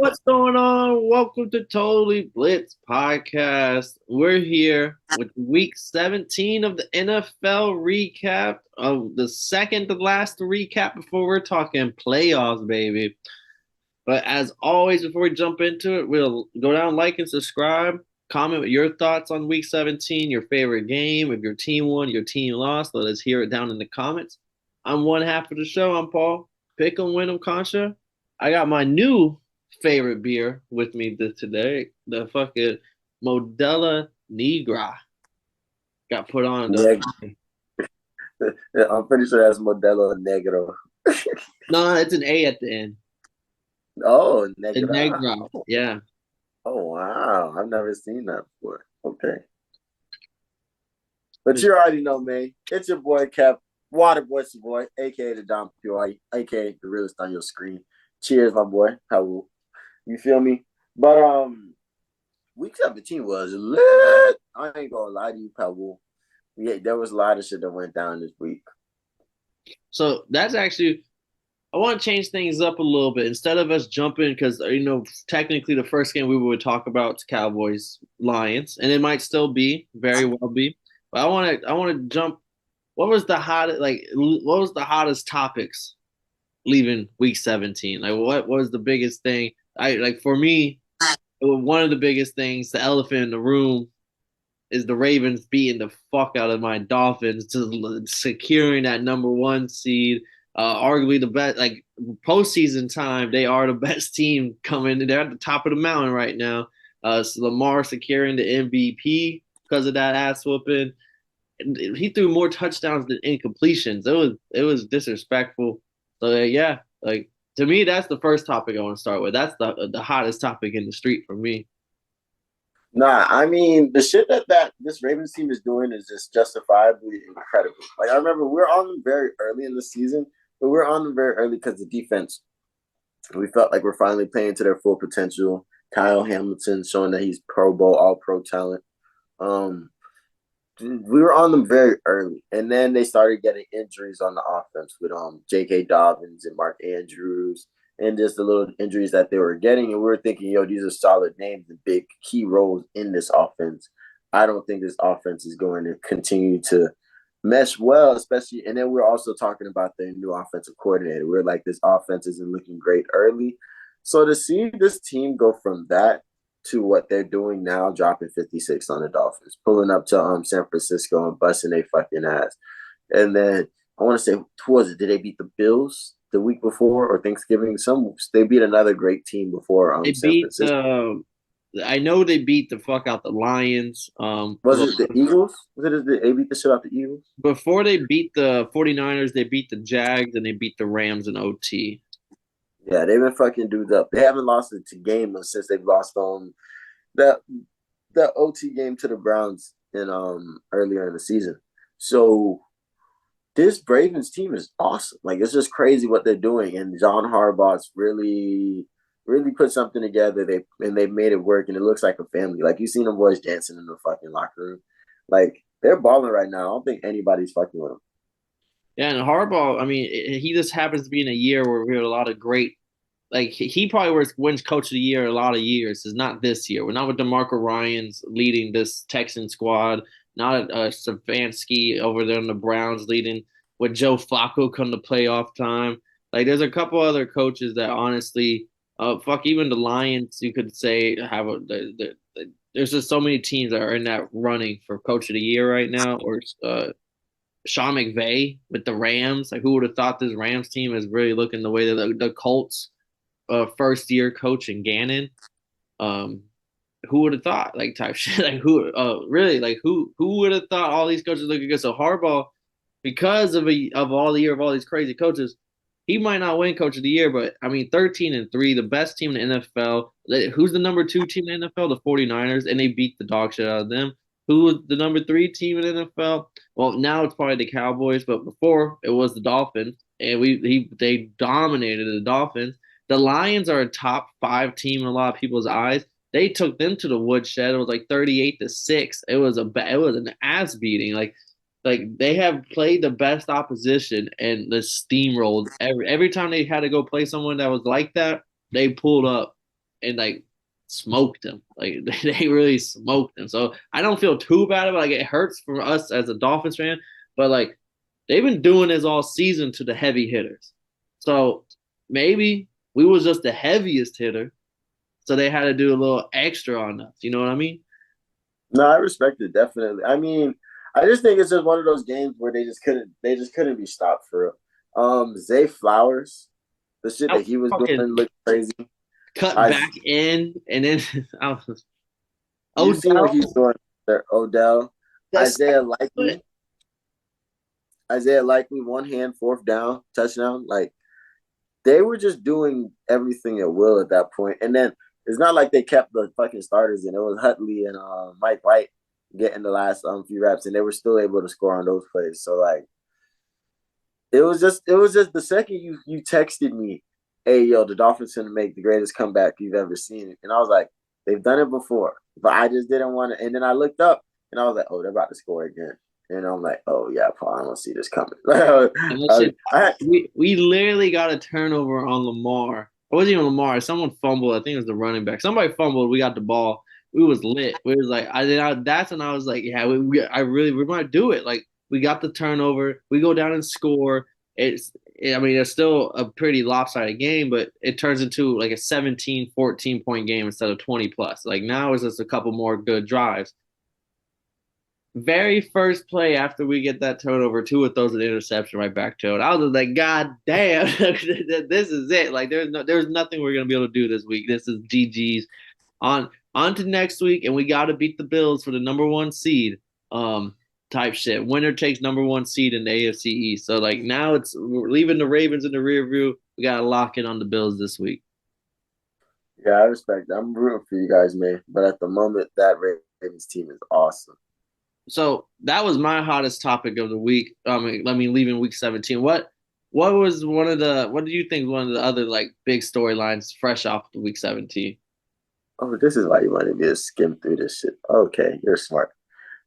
What's going on? Welcome to Totally Blitz Podcast. We're here with week 17 of the NFL recap, of the second to last recap before we're talking playoffs, baby. But as always, before we jump into it, we'll go down, like, and subscribe. Comment with your thoughts on week 17, your favorite game. If your team won, your team lost, let us hear it down in the comments. I'm one half of the show. I'm Paul. Pick 'em, win 'em, Concha. I got my new favorite beer with me today, the fucking Modella Negra. Got put on the. Neg- I'm pretty sure that's Modelo Negro. No, it's an A at the end. Oh, The Negra. Negra. Yeah. Oh, wow. I've never seen that before. Okay. But you already know, man. It's your boy, Kev. Water boy, your boy, a.k.a. the Dom Pure, a.k.a. the realest on your screen. Cheers, my boy. How you feel me? But week 17 was lit. I ain't gonna lie to you, Pebble. Yeah, there was a lot of shit that went down this week. So that's actually I want to change things up a little bit instead of us jumping because technically the first game we would talk about is Cowboys Lions, and it might still be very well be. But I want to jump. What was the hottest topics leaving week 17? Like what was the biggest thing? I like for me, one of the biggest things, the elephant in the room, is the Ravens beating the fuck out of my Dolphins to securing that number one seed. Arguably the best, like postseason time, they are the best team coming. They're at the top of the mountain right now. So Lamar securing the MVP because of that ass whooping. He threw more touchdowns than incompletions. It was disrespectful. So yeah, like to me, that's the first topic I want to start with. That's the hottest topic in the street for me. Nah, I mean the shit that this Ravens team is doing is just justifiably incredible. Like I remember we are on them very early in the season, but we are on them very early because the defense. We felt like we're finally playing to their full potential. Kyle Hamilton showing that he's Pro Bowl, All Pro talent. Um, we were on them very early, and then they started getting injuries on the offense with J.K. Dobbins and Mark Andrews, and just the little injuries that they were getting. And we were thinking, yo, these are solid names and big key roles in this offense. I don't think this offense is going to continue to mesh well, especially. And then we're also talking about the new offensive coordinator. We're like, this offense isn't looking great early. So to see this team go from that to what they're doing now, dropping 56 on the Dolphins, pulling up to San Francisco and busting their fucking ass. And then I want to say, who was it? Did they beat the Bills the week before or Thanksgiving? They beat another great team before They San beat Francisco. the. I know they beat the fuck out the Lions. Was it the Eagles? They beat the shit out the Eagles? Before they beat the 49ers, they beat the Jags and they beat the Rams in OT. Yeah, they've been fucking dudes up. They haven't lost a game since they've lost that that OT game to the Browns in earlier in the season. So this Ravens team is awesome. Like it's just crazy what they're doing, and John Harbaugh's really put something together. They've made it work, and it looks like a family. Like you seen them boys dancing in the fucking locker room. Like they're balling right now. I don't think anybody's fucking with them. Yeah, and Harbaugh, I mean, he just happens to be in a year where we had a lot of great. Like he probably wins Coach of the Year a lot of years. It's not this year. We're not with DeMarco Ryans leading this Texan squad. Not Stefanski over there in the Browns leading with Joe Flacco come to playoff time. Like there's a couple other coaches that honestly, fuck even the Lions. You could say have there's just so many teams that are in that running for Coach of the Year right now, or Sean McVay with the Rams. Like, who would have thought this Rams team is really looking the way that the Colts first year coach and Gannon? Um, who would have thought like type shit? Like who really like who would have thought all these coaches look good? So Harbaugh, because of all the year of all these crazy coaches, he might not win Coach of the Year, but I mean 13-3, the best team in the NFL. Who's the number two team in the NFL? The 49ers, and they beat the dog shit out of them. Who was the number three team in the NFL? Well, now it's probably the Cowboys, but before it was the Dolphins, and they dominated the Dolphins. The Lions are a top five team in a lot of people's eyes. They took them to the woodshed. It was like 38-6. It was an ass beating. Like they have played the best opposition and the steamrolled every time they had to go play someone that was like that, they pulled up. and like smoked them. Like they really smoked them. So I don't feel too bad about it. Like it hurts for us as a Dolphins fan, but like they've been doing this all season to the heavy hitters. So maybe we was just the heaviest hitter, so they had to do a little extra on us. You know what I mean? No, I respect it definitely. I mean, I just think it's just one of those games where they just couldn't be stopped for real. Zay Flowers, the shit I that he was fucking doing looked crazy. cut I back in, and then I was You seen what Odell. he's doing there, Odell, That's Isaiah Likely, Isaiah Likely, one hand, fourth down, touchdown. Like they were just doing everything at will at that point. And then it's not like they kept the fucking starters in. It was Hutley and Mike White getting the last few reps, and they were still able to score on those plays. So like it was just the second you texted me, hey yo, the Dolphins gonna make the greatest comeback you've ever seen. And I was like, they've done it before, but I just didn't want to. And then I looked up and I was like, oh, they're about to score again. And I'm like, oh yeah, Paul, I don't see this coming. and that shit. We literally got a turnover on Lamar. It wasn't even Lamar. Someone fumbled. I think it was the running back. Somebody fumbled. We got the ball. We was lit. We was like, that's when I was like, yeah, we might do it. Like we got the turnover. We go down and score. I mean, it's still a pretty lopsided game, but it turns into like a 17, 14 point game instead of 20 plus. Like now it's just a couple more good drives. Very first play after we get that turnover, Tua throws an interception right back to it. I was like, God damn, this is it. Like there's nothing we're gonna be able to do this week. This is GG's on to next week, and we got to beat the Bills for the number one seed. Type shit. Winner takes number one seed in the AFC East. So like now we're leaving the Ravens in the rear view. We gotta lock in on the Bills this week. Yeah, I respect that. I'm rooting for you guys, man. But at the moment, that Ravens team is awesome. So that was my hottest topic of the week. Leaving week 17. What was one of the what do you think one of the other like big storylines fresh off the week 17? Oh, this is why you wanted me to skim through this shit. Okay, you're smart.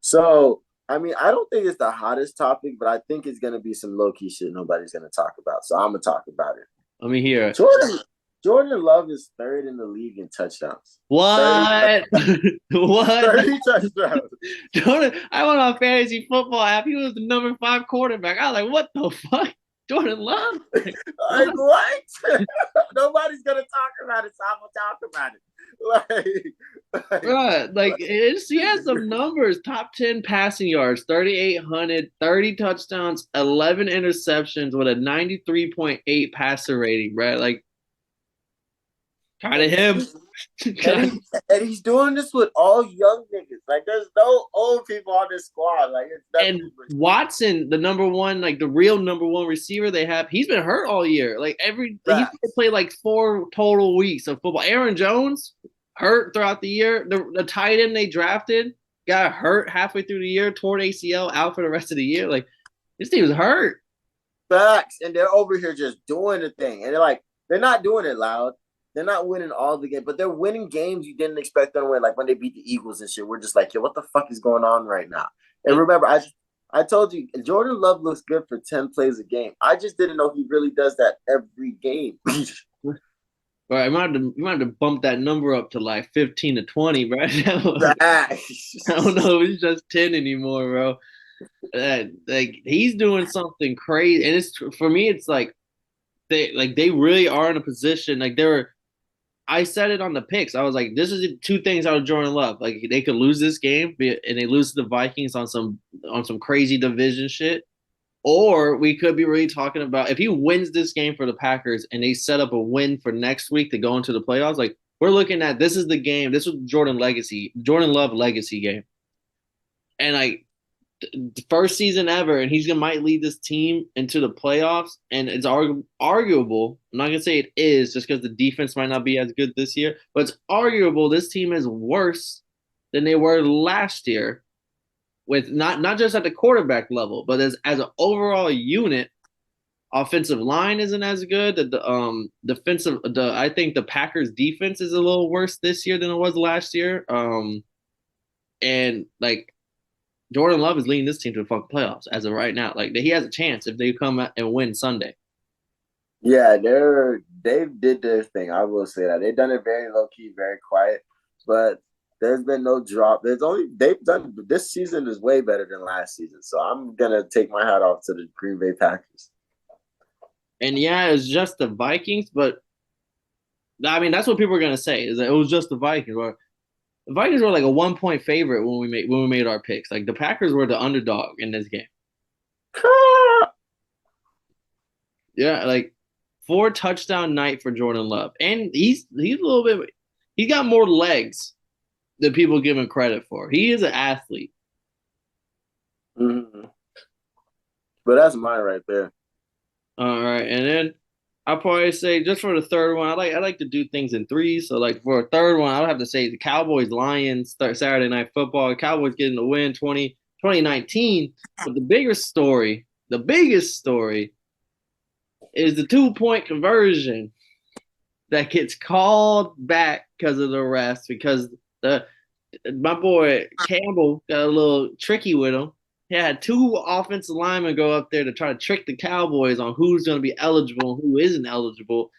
So, I mean, I don't think it's the hottest topic, but I think it's gonna be some low key shit nobody's gonna talk about. So I'm gonna talk about it. Let me hear it. Jordan Love is third in the league in touchdowns. What? What? 30 touchdowns. Jordan, I went on fantasy football app. He was the number 5 quarterback. I was like, what the fuck? Jordan Love? Like what? Nobody's gonna talk about it, so I'm gonna talk about it. Bruh, like he has some numbers. Top 10 passing yards, 3,800, 30 touchdowns, 11 interceptions with a 93.8 passer rating, right? Like kind of him. And he's doing this with all young niggas. Like, there's no old people on this squad. Like, it's And Watson, the number one, like the real number one receiver they have, he's been hurt all year. Like he's played like 4 total weeks of football. Aaron Jones hurt throughout the year. The tight end they drafted got hurt halfway through the year, torn ACL, out for the rest of the year. Like this team was hurt. Facts. And they're over here just doing the thing. And they're not doing it loud. They're not winning all the games, but they're winning games you didn't expect them to win. Like when they beat the Eagles and shit, we're just like, yo, what the fuck is going on right now? And remember, I told you, Jordan Love looks good for 10 plays a game. I just didn't know he really does that every game. All right, you might have to bump that number up to like 15 to 20, bro. I don't know if it's just 10 anymore, bro. Like he's doing something crazy, and it's for me, it's like they really are in a position like I said it on the picks. I was like, this is 2 things out of Jordan Love. Like they could lose this game and they lose to the Vikings on some crazy division shit. Or we could be really talking about if he wins this game for the Packers and they set up a win for next week to go into the playoffs, like we're looking at this is the game. This was Jordan Love legacy game. And like the first season ever, and might lead this team into the playoffs. And it's arguable. I'm not gonna say it is just because the defense might not be as good this year, but it's arguable this team is worse than they were last year, with not just at the quarterback level, but as an overall unit. Offensive line isn't as good. I think the Packers defense is a little worse this year than it was last year. And like Jordan Love is leading this team to the fucking playoffs as of right now. Like he has a chance if they come out and win Sunday. Yeah, they did their thing. I will say that they've done it very low key, very quiet, but there's been no drop. They've done this season is way better than last season. So I'm gonna take my hat off to the Green Bay Packers. And yeah, it's just the Vikings, but I mean that's what people are gonna say is that it was just the Vikings. Or the Vikings were like a 1 point favorite when we made our picks. Like the Packers were the underdog in this game. Yeah, like 4 touchdown night for Jordan Love, and he's a little bit. He got more legs than people give him credit for. He is an athlete. Mhm. But that's mine right there. All right, and then I'll probably say just for the third one, I like to do things in threes. So like for a third one, I would have to say the Cowboys Lions Saturday Night Football. The Cowboys getting the win 2019. But the biggest story is the 2 point conversion that gets called back because of the refs because the my boy Campbell got a little tricky with him. He had two offensive linemen go up there to try to trick the Cowboys on who's going to be eligible and who isn't eligible.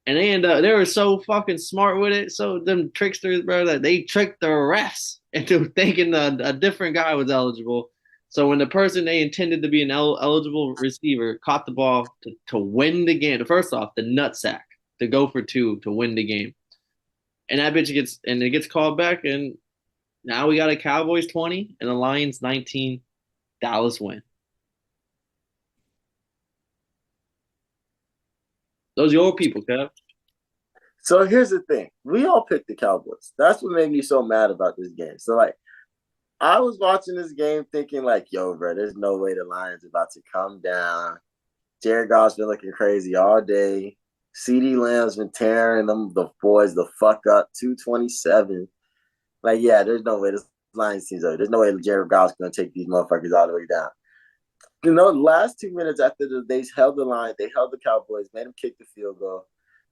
And they were so fucking smart with it. So them tricksters, bro, that they tricked the refs into thinking a different guy was eligible. So when the person they intended to be an eligible receiver caught the ball to win the game, first off, the nutsack to go for two to win the game. And that bitch gets called back, and now we got a Cowboys 20 and a Lions 19. Dallas win. Those are your people, Kev. So here's the thing: we all picked the Cowboys. That's what made me so mad about this game. So like, I was watching this game thinking like, "Yo, bro, there's no way the Lions are about to come down." Jared Goff's been looking crazy all day. CD Lamb's been tearing them the boys the fuck up. 227. Like, yeah, there's no way this Lions team's over. There's no way Jared Goff's gonna take these motherfuckers all the way down. You know, the last 2 minutes after they held the line, they held the Cowboys, made them kick the field goal.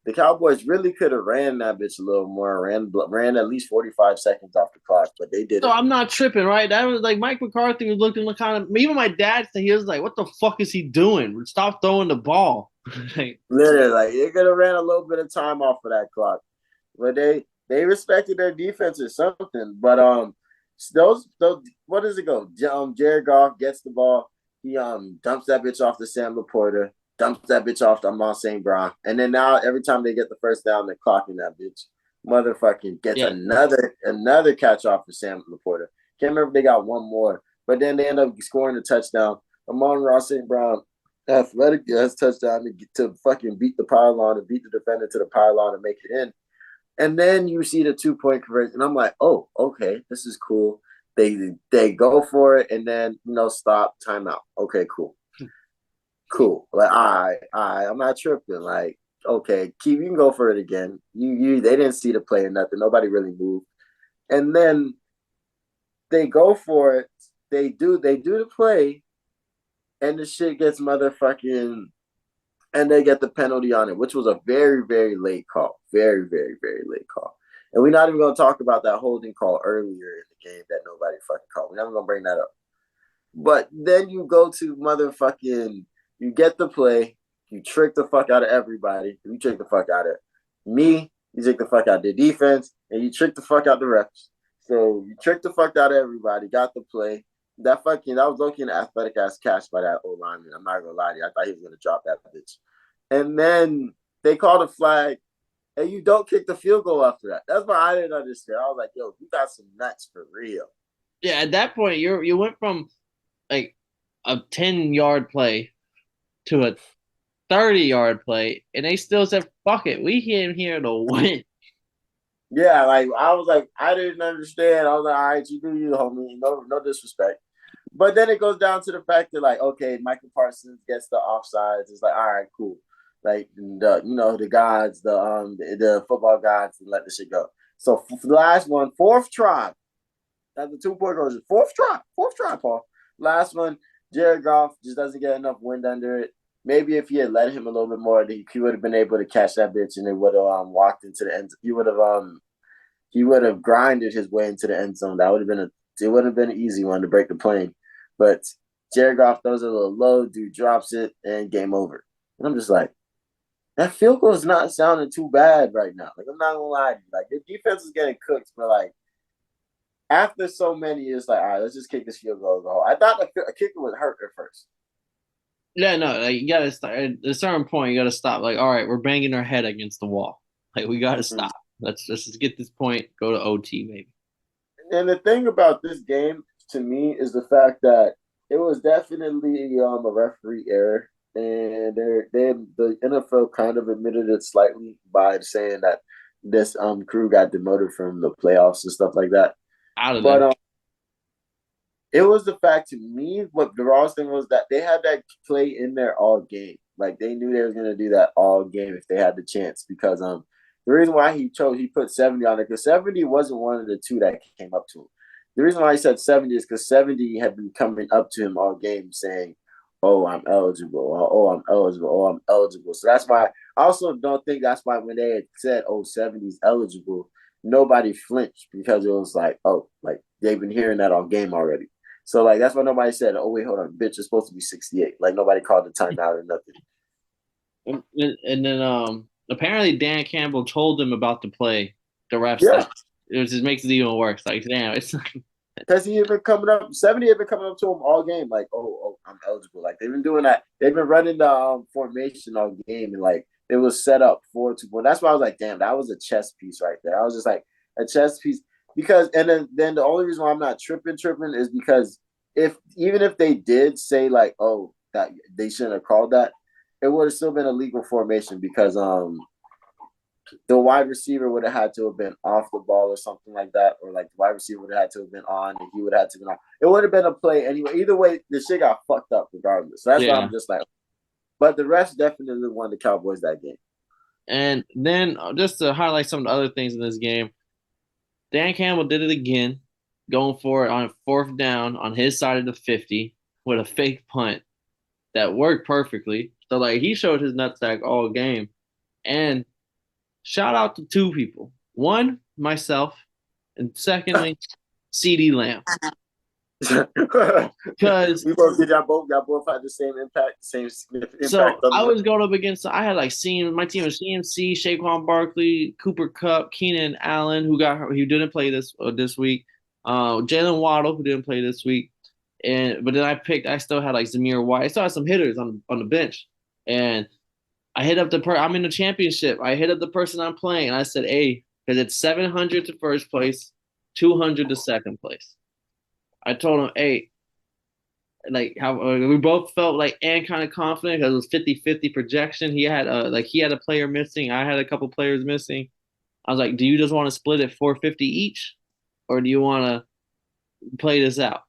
The Cowboys really could have ran that bitch a little more, ran at least 45 seconds off the clock, but they So didn't. I'm not tripping, right? That was like Mike McCarthy was looking kind of. Even my dad said he was like, "What the fuck is he doing? Stop throwing the ball!" Like, Literally, like they could have ran a little bit of time off of that clock. But they respected their defense or something. But those what does it go? Jared Goff gets the ball. He dumps that bitch off to Sam Laporta, dumps that bitch off to Amon St. Brown, and then now every time they get the first down, they're clocking that bitch. Motherfucking gets yeah, another catch off for Sam Laporta. Can't remember if they got one more, but then they end up scoring a touchdown. Amon St. Brown athletic has touchdown to fucking beat the pylon and beat the defender to the pylon and make it in. And then you see the 2 point conversion, and I'm like, oh, okay, this is cool. They go for it, and then stop, timeout. Okay, cool. Like, I'm not tripping. Like, okay, you can go for it again. They didn't see the play or nothing. Nobody really moved, and then they go for it. They do the play, and the shit gets motherfucking and they get the penalty on it, which was a very, very late call. Very, very, very late call. And we're not even going to talk about that holding call earlier in the game that nobody fucking called. We're not even going to bring that up. But then you go to motherfucking, you get the play, you trick the fuck out of everybody. You trick the fuck out of me, you trick the fuck out of the defense, and you trick the fuck out the refs. So you trick the fuck out of everybody, got the play. That was looking athletic ass catch by that old lineman. I'm not gonna lie to you. I thought he was gonna drop that bitch. And then they called a flag, and you don't kick the field goal after that. That's why I didn't understand. I was like, yo, you got some nuts for real. yeah. At that point, you went from like a 10-yard play to a 30-yard play, and they still said, "Fuck it, we came here to win." Yeah, like I was like, I didn't understand. I was like, all right, you do you, homie. No disrespect. But then it goes down to the fact that, like, okay, Michael Parsons gets the offsides. It's like, all right, cool. Like the gods, the football gods, and let the shit go. So for the last one, fourth try. That's the 2 point conversion. Fourth try, Paul. Last one, Jared Goff just doesn't get enough wind under it. Maybe if he had let him a little bit more, he would have been able to catch that bitch, and it would have walked into the end. He would have grinded his way into the end zone. It would have been an easy one to break the plane. But Jared Goff throws it a little low, dude drops it, and game over. And I'm just like, that field goal is not sounding too bad right now. Like I'm not gonna lie to you. Like the defense is getting cooked, but like after so many, it's like, all right, let's just kick this field goal goal. I thought a kicker would hurt at first. Yeah, no, like you gotta start at a certain point. You gotta stop. Like, all right, we're banging our head against the wall. Like, we gotta Mm. stop. Let's just get this point. Go to OT, maybe. And the thing about this game to me is the fact that it was definitely a referee error, and the NFL kind of admitted it slightly by saying that this crew got demoted from the playoffs and stuff like that. Out of But there. it was the fact to me, what the Ross thing was that they had that play in there all game. Like they knew they were gonna do that all game if they had the chance. Because the reason why he put 70 on it, because 70 wasn't one of the two that came up to him. The reason why he said 70 is because 70 had been coming up to him all game saying, "Oh, I'm eligible. Oh, I'm eligible. Oh, I'm eligible." So that's why I also don't think that's why when they had said, "Oh, 70 is eligible," nobody flinched because it was like, "Oh, like they've been hearing that all game already." So like that's why nobody said, "Oh wait, hold on, bitch, it's supposed to be 68." Like nobody called the timeout or nothing. And then apparently Dan Campbell told them about the play. The ref Yeah, said it just makes it even worse. Like, damn, it's because he had been coming up, 70 had been coming up to him all game, like, "Oh, I'm eligible." Like they've been doing that. They've been running the formation all game, and like it was set up 4-2. That's why I was like, "Damn, that was a chess piece right there." I was just like a chess piece because, and then the only reason why I'm not tripping is because if even if they did say like, "Oh, that they shouldn't have called that," it would have still been a legal formation because the wide receiver would have had to have been off the ball or something like that, or like the wide receiver would have had to have been on, and he would have had to have been on. It would have been a play anyway. Either way, the shit got fucked up regardless. So that's why yeah. I'm just like, but the refs definitely won the Cowboys that game. And then just to highlight some of the other things in this game, Dan Campbell did it again, going for it on fourth down on his side of the 50 with a fake punt that worked perfectly. So like he showed his nutsack all game. And shout out to two people. One, myself, and secondly, CD Lamb. Because We both did y'all both had the same impact, same significant so impact on I the was going up against I had like seen my team was CMC, Saquon Barkley, Cooper Kupp, Keenan Allen, who didn't play this week, Jalen Waddle, who didn't play this week, and but then I still had like Zamir White. I still had some hitters on the bench, and I hit up I'm in the championship. I hit up the person I'm playing, and I said, "Hey, because it's 700 to first place, 200 to second place." I told him, "Hey, like how we both felt like and kind of confident because it was 50-50 projection. He had a player missing. I had a couple players missing. I was like, do you just want to split it 450 each, or do you want to play this out?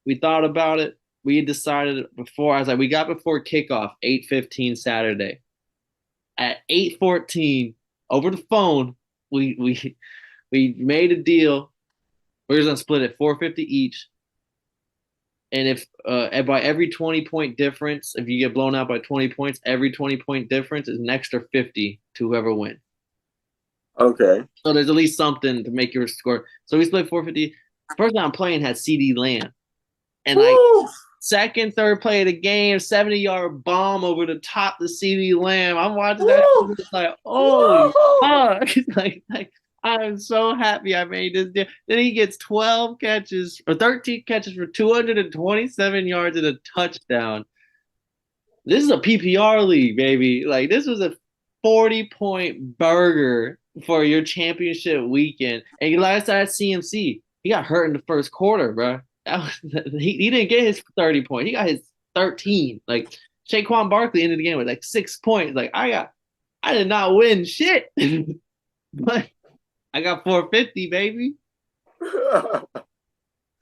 We thought about it. We decided before. I was like, we got before kickoff, 8:15 Saturday. At 8:14 over the phone, we made a deal. We're just gonna split it 450 each. And if by every 20-point difference, if you get blown out by 20 points, every 20-point difference is an extra 50 to whoever wins. Okay. So there's at least something to make your score. So we split 450. Person I'm playing had CD Lamb. And like Woo! second, third play of the game, 70-yard bomb over the top to CD Lamb. I'm watching that. Woo! It's like, holy Woo! fuck. like I'm so happy I made this deal. Then he gets 12 catches or 13 catches for 227 yards and a touchdown. This is a PPR league, baby. Like this was a 40-point burger for your championship weekend. And last I had CMC, he got hurt in the first quarter, bro. He didn't get his 30 points. He got his 13. Like Saquon Barkley ended the game with like 6 points. Like I did not win shit. But I got 450, baby.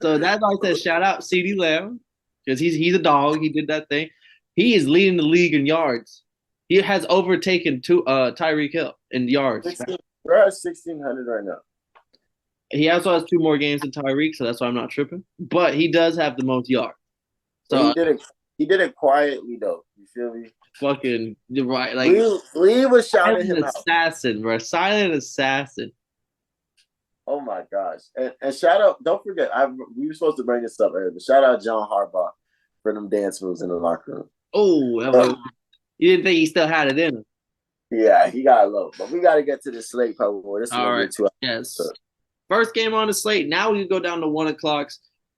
So that's why I said shout out CD Lamb because he's a dog. He did that thing. He is leading the league in yards. He has overtaken Tyreek Hill in yards. 16, we're at 1,600 right now. He also has 2 more games than Tyreek, so that's why I'm not tripping. But he does have the most yards. So he did it. He did it quietly though. You feel me? fucking right, like Lee was shouting silent him out. assassin, bro. Silent assassin. Oh my gosh! And shout out! Don't forget, we were supposed to bring this up earlier. But shout out John Harbaugh for them dance moves in the locker room. Oh, you didn't think he still had it in him? Yeah, he got low. But we got to get to the slate probably. This is All going to be right. a 2 hour Yes. episode. First game on the slate. Now we go down to 1 o'clock.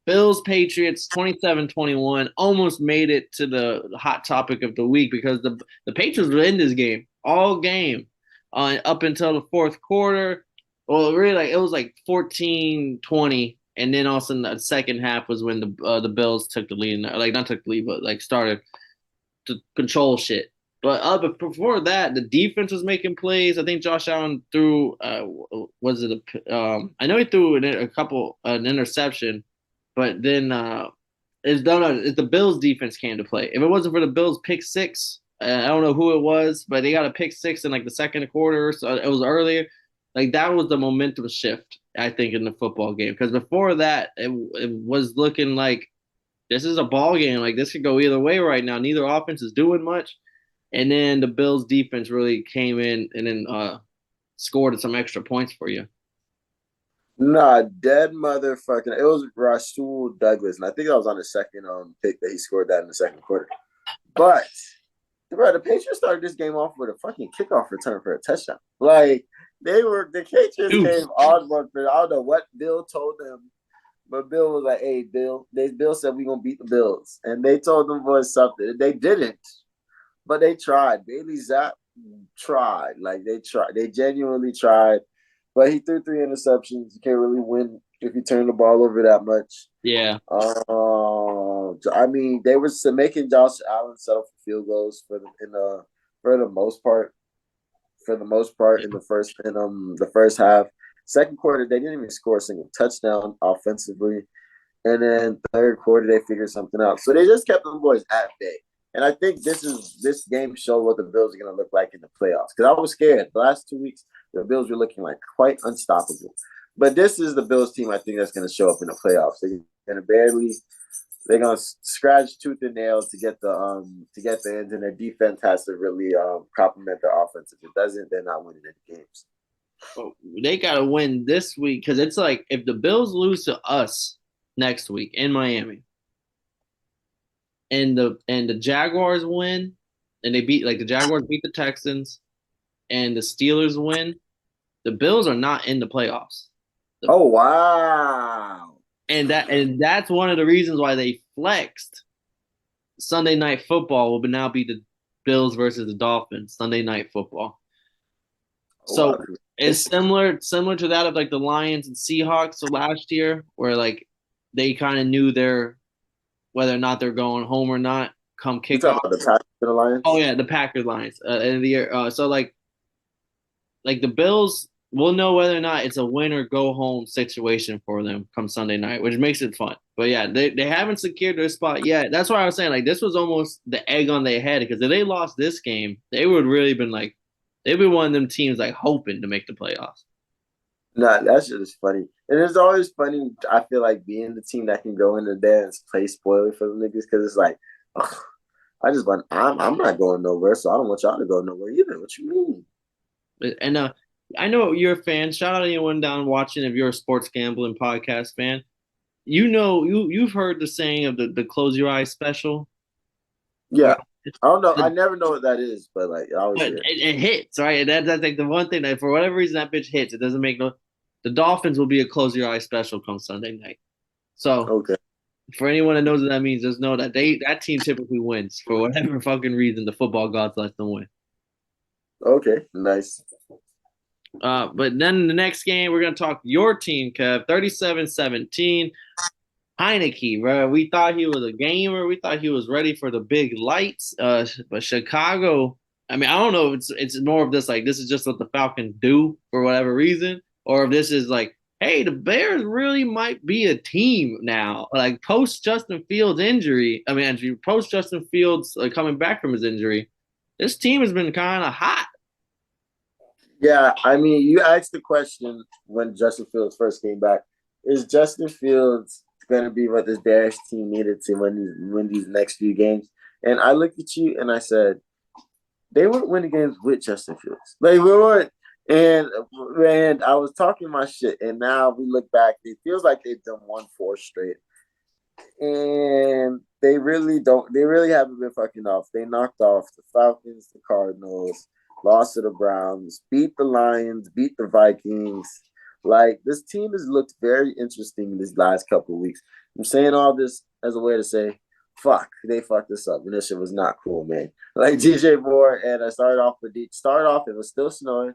Bills Patriots 27-21 almost made it to the hot topic of the week because the Patriots were in this game all game up until the fourth quarter. Well, really, like it was like 14-20, and then all of a sudden the second half was when the Bills took the lead, like not took the lead, but like started to control shit. But before that, the defense was making plays. I think Josh Allen threw was it I know he threw an interception, but then it's the Bills defense came to play. If it wasn't for the Bills pick six, I don't know who it was, but they got a pick six in like the second quarter, so it was earlier. Like that was the momentum shift, I think, in the football game. Because before that, it was looking like this is a ball game. Like this could go either way right now. Neither offense is doing much. And then the Bills defense really came in and then scored some extra points for you. Nah, dead motherfucking. It was Rasul Douglas, and I think I was on the second pick that he scored that in the second quarter. But bro, the Patriots started this game off with a fucking kickoff return for a touchdown. Like the Patriots came on one for I don't know what Bill told them, but Bill was like, "Hey, Bill." Bill said we're gonna beat the Bills, and they told them was something. They didn't, but they tried. Bailey Zapp tried. Like they tried. They genuinely tried. But he threw 3 interceptions. You can't really win if you turn the ball over that much. Yeah. I mean, they were making Josh Allen settle for field goals for the most part. For the most part, in the first half, second quarter they didn't even score a single touchdown offensively, and then third quarter they figured something out. So they just kept them boys at bay. And I think this game showed what the Bills are going to look like in the playoffs. Because I was scared. The last 2 weeks, the Bills were looking like quite unstoppable. But this is the Bills team I think that's going to show up in the playoffs. They're gonna scratch tooth and nail to get the ends, and their defense has to really complement their offense. If it doesn't, they're not winning any games. They gotta win this week because it's like if the Bills lose to us next week in Miami, and the Jaguars win, and the Jaguars beat the Texans, and the Steelers win, the Bills are not in the playoffs. Oh wow! And that's one of the reasons why they flexed Sunday Night Football will now be the Bills versus the Dolphins Sunday Night Football. So wow. it's similar to that of like the Lions and Seahawks of last year, where like they kind of knew whether or not they're going home or not come You talking kickoff. about the Packers and the Lions? Oh yeah, the Packers Lions in the year. So like the Bills will know whether or not it's a win or go home situation for them come Sunday night, which makes it fun. But yeah, they haven't secured their spot yet. That's why I was saying like this was almost the egg on their head because if they lost this game, they would really been like they'd be one of them teams like hoping to make the playoffs. Nah, that shit is funny. And it's always funny, I feel like being the team that can go in there and play spoiler for the niggas because it's like, ugh, I'm not going nowhere, so I don't want y'all to go nowhere either. What you mean? And I know you're a fan. Shout out to anyone down watching if you're a sports gambling podcast fan. You know you've heard the saying of the close your eyes special. Yeah. Where I don't know. I the, never know what that is, but like I always but hear it. it hits, right? And that's like the one thing that for whatever reason that bitch hits. It doesn't make no. The Dolphins will be a close your eyes special come Sunday night. So Okay. for anyone that knows what that means, just know that that team typically wins for whatever fucking reason. The football gods let them win. Okay. Nice. But then the next game, we're gonna talk your team, Kev, 37-17. Heineke, bro. We thought he was a gamer. We thought he was ready for the big lights. But Chicago, I mean, I don't know if it's more of this like this is just what the Falcons do for whatever reason, or if this is like, hey, the Bears really might be a team now. Like post Justin Fields injury, I mean, actually post Justin Fields coming back from his injury, this team has been kind of hot. Yeah, I mean, you asked the question when Justin Fields first came back. Is Justin Fields going to be what this Bears team needed to win these next few games? And I looked at you and I said, they weren't winning games with Justin Fields. Like we weren't. And I was talking my shit, and now we look back. It feels like they've done 1-4 straight, and they really don't. They really haven't been fucking off. They knocked off the Falcons, the Cardinals, lost to the Browns, beat the Lions, beat the Vikings. Like this team has looked very interesting these last couple of weeks. I'm saying all this as a way to say, fuck, they fucked this up, and this shit was not cool, man. Like DJ Moore, and I started off. It was still snowing.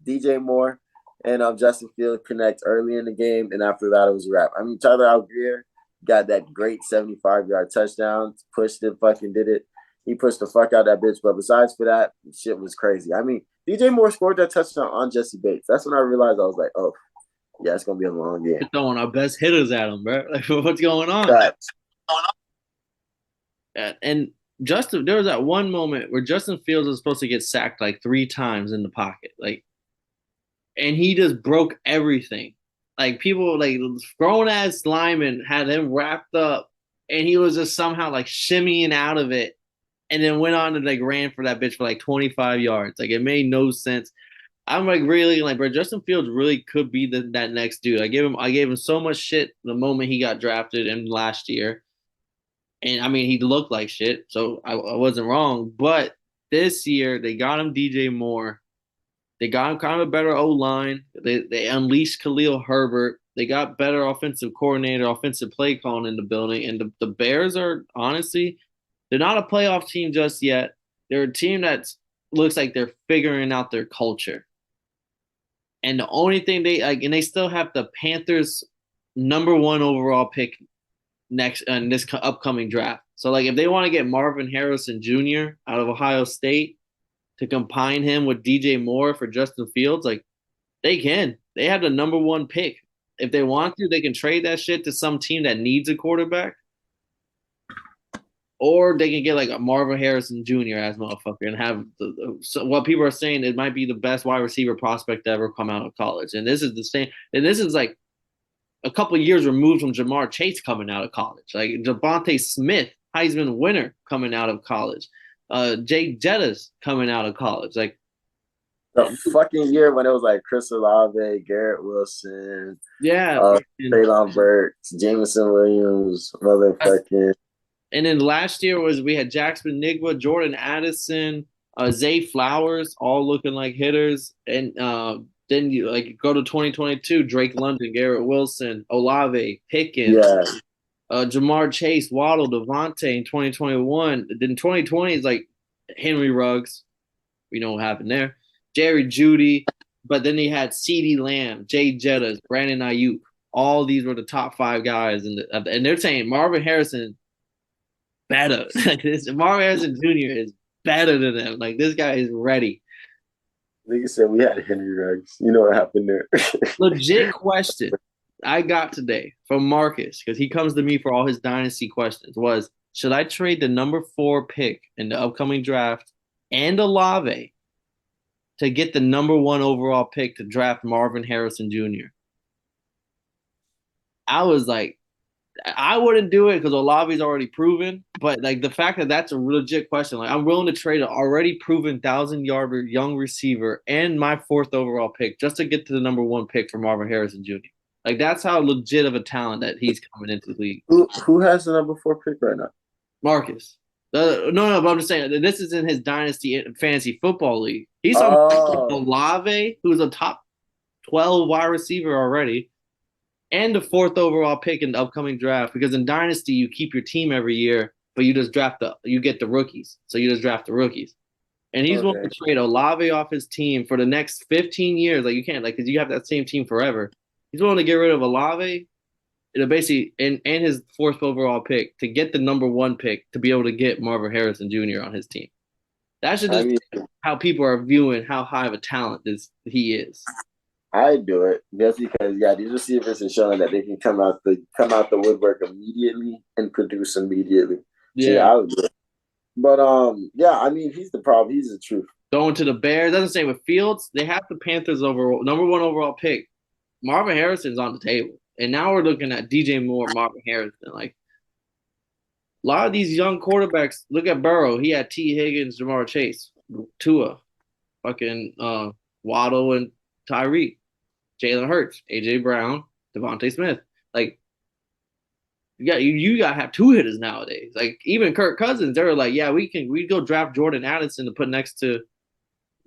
DJ Moore and Justin Field connect early in the game, and after that, it was a wrap. I mean, Tyler Algier got that great 75-yard touchdown, pushed it, fucking did it. He pushed the fuck out of that bitch. But besides for that, shit was crazy. I mean, DJ Moore scored that touchdown on Jesse Bates. That's when I realized I was like, oh, yeah, it's gonna be a long game. We're throwing our best hitters at him, bro. Like, what's going on? And Justin, there was that one moment where Justin Fields was supposed to get sacked like 3 times in the pocket, like, and he just broke everything. Like people, like grown ass linemen had him wrapped up, and he was just somehow like shimmying out of it, and then went on and like ran for that bitch for like 25 yards. Like it made no sense. I'm like really like, bro, Justin Fields really could be that next dude. I gave him so much shit the moment he got drafted in last year. And I mean, he looked like shit, so I wasn't wrong. But this year, they got him DJ Moore. They got him kind of a better O line. They unleashed Khalil Herbert. They got better offensive coordinator, offensive play calling in the building. And the Bears are honestly, they're not a playoff team just yet. They're a team that looks like they're figuring out their culture. And the only thing they like, and they still have the Panthers' #1 overall pick next in this upcoming draft. So like if they want to get Marvin Harrison Jr. out of Ohio State to combine him with DJ Moore for Justin Fields, like they can. They have the #1 pick. If they want to, they can trade that shit to some team that needs a quarterback. Or they can get like a Marvin Harrison Jr. as motherfucker and have so what people are saying it might be the best wide receiver prospect to ever come out of college. And this is the same. And this is like a couple of years removed from Jamar Chase coming out of college. Like Devontae Smith, Heisman winner coming out of college. Jay Jettas coming out of college. Like the fucking year when it was like Chris Olave, Garrett Wilson, yeah, Traylon Burks, Jameson Williams, motherfucking. And then last year we had Jackson Nigba, Jordan Addison, Zay Flowers, all looking like hitters. And then you like go to 2022, Drake London, Garrett Wilson, Olave, Pickens, Jamar Chase, Waddle, Devontae in 2021. Then 2020 is like Henry Ruggs. We know what happened there. Jerry Jeudy. But then they had CeeDee Lamb, Jay Jettas, Brandon Ayuk. All these were the top 5 guys. And they're saying Marvin Harrison better. Like this, Marvin Harrison Jr. is better than them. Like this guy is ready. Nigga said we had Henry Ruggs. You know what happened there? Legit question I got today from Marcus because he comes to me for all his dynasty questions was, should I trade the #4 pick in the upcoming draft and Olave to get the #1 overall pick to draft Marvin Harrison Jr.? I was like, I wouldn't do it because Olave's already proven, but like the fact that that's a legit question, like I'm willing to trade an already proven 1,000-yard young receiver and my 4th overall pick just to get to the #1 pick for Marvin Harrison Jr. Like that's how legit of a talent that he's coming into the league. Who has the #4 pick right now? Marcus. No, but I'm just saying this is in his dynasty fantasy football league. He's talking Olave, who's a top 12 wide receiver already. And the 4th overall pick in the upcoming draft, because in Dynasty you keep your team every year, but you just you get the rookies, so you just draft the rookies. And he's willing to trade Olave off his team for the next 15 years. Like you can't, like, because you have that same team forever. He's willing to get rid of Olave, basically, and his 4th overall pick to get the #1 pick to be able to get Marvin Harrison Jr. on his team. That should just how people are viewing how high of a talent he is. I do it just because these receivers are showing that they can come out the woodwork immediately and produce immediately. Yeah, so, yeah, I would do it. But I mean he's the problem. He's the truth. Going to the Bears, doesn't say with Fields, they have the Panthers #1 overall pick. Marvin Harrison's on the table, and now we're looking at DJ Moore, Marvin Harrison. Like a lot of these young quarterbacks. Look at Burrow. He had T. Higgins, Jamar Chase, Tua, fucking Waddle, and Tyreek, Jalen Hurts, AJ Brown, Devontae Smith. Like, you gotta have 2 hitters nowadays. Like even Kirk Cousins, they were like, yeah, we go draft Jordan Addison to put next to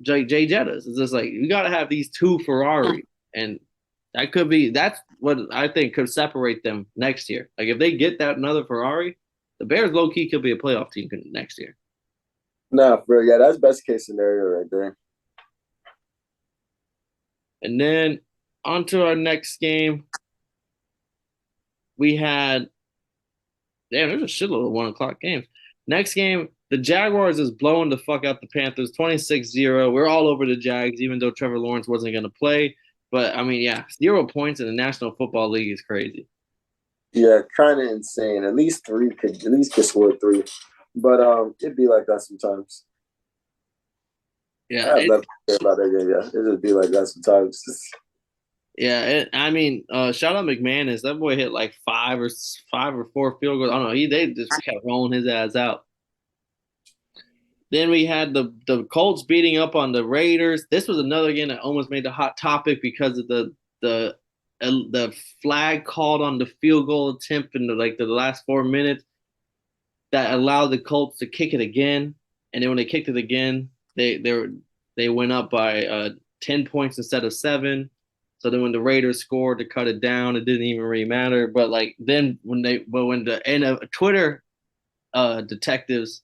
Jay Jettas. It's just like you got to have these two Ferraris, and that's what I think could separate them next year. Like if they get that another Ferrari, the Bears low key could be a playoff team next year. No, for yeah, that's best case scenario right there. And then on to our next game, we had damn, there's a shitload of 1 o'clock games. Next game, the Jaguars is blowing the fuck out the Panthers 26-0. We're all over the Jags, even though Trevor Lawrence wasn't going to play. But I mean, yeah, 0 points in the National Football League is crazy. Yeah, kind of insane. At least could score three, but it'd be like that sometimes. Yeah, I have nothing to say about that game. Yeah, it would be like that sometimes. I mean, shout out McManus. That boy hit like five or four field goals. I don't know. They just kept rolling his ass out. Then we had the Colts beating up on the Raiders. This was another game that almost made the hot topic because of the flag called on the field goal attempt in the last 4 minutes that allowed the Colts to kick it again. And then when they kicked it again, they went up by 10 points instead of 7. So then when the Raiders scored to cut it down, it didn't even really matter. But like then when the Twitter detectives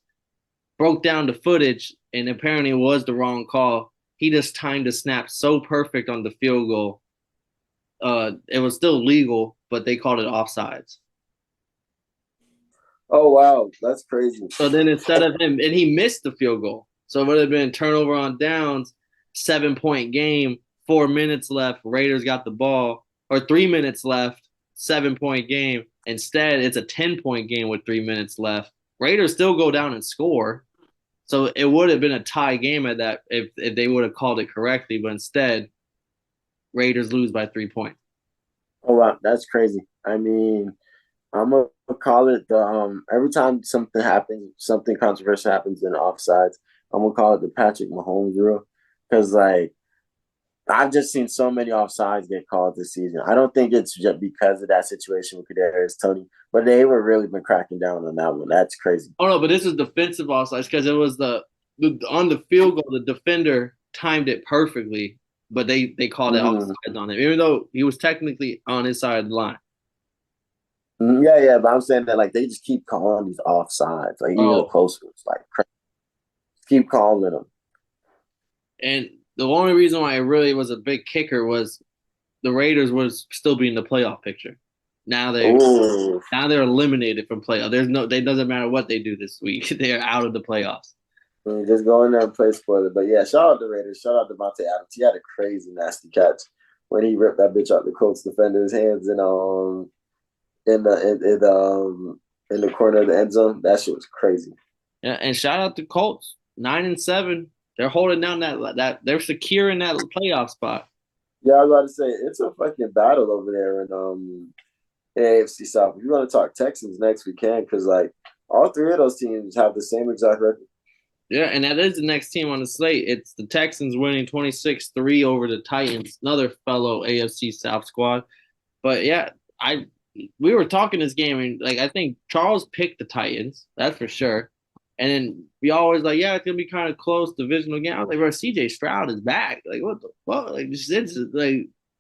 broke down the footage and apparently it was the wrong call, he just timed the snap so perfect on the field goal. It was still legal, but they called it offsides. Oh wow, that's crazy. So then instead of him, and he missed the field goal. So it would have been turnover on downs, 7 point game, 4 minutes left. Raiders got the ball, or 3 minutes left, 7 point game. Instead, it's a 10 point game with 3 minutes left. Raiders still go down and score. So it would have been a tie game at that if they would have called it correctly, but instead, Raiders lose by 3 points. Oh wow, that's crazy. I mean, I'm gonna call it the every time something happens, something controversial happens in offsides, I'm gonna call it the Patrick Mahomes rule because like I've just seen so many offsides get called this season. I don't think it's just because of that situation with Kadarius Toney, but they were really been cracking down on that one. That's crazy. Oh no, but this is defensive offsides because it was on the field goal, the defender timed it perfectly, but they called it offsides on him, even though he was technically on his side of the line. Yeah, yeah, but I'm saying that like they just keep calling these offsides, like even the close ones, like keep calling them. And the only reason why it really was a big kicker was the Raiders was still being the playoff picture. Now they're eliminated from playoff. It doesn't matter what they do this week. They're out of the playoffs. Just go in there and play spoiler. But yeah, shout out the Raiders. Shout out to Devontae Adams. He had a crazy nasty catch when he ripped that bitch out the Colts defender's hands and in the corner of the end zone. That shit was crazy. Yeah, and shout out to Colts 9-7. They're holding down that they're secure in that playoff spot. Yeah, I was about to say it's a fucking battle over there in AFC South. If you want to talk Texans next, we can because like all three of those teams have the same exact record. Yeah, and that is the next team on the slate. It's the Texans winning 26-3 over the Titans, another fellow AFC South squad. But yeah, we were talking this game, and like I think Charles picked the Titans, that's for sure. And then we always like, yeah, it's gonna be kind of close divisional game. I was like, bro, CJ Stroud is back. Like, what the fuck? Like,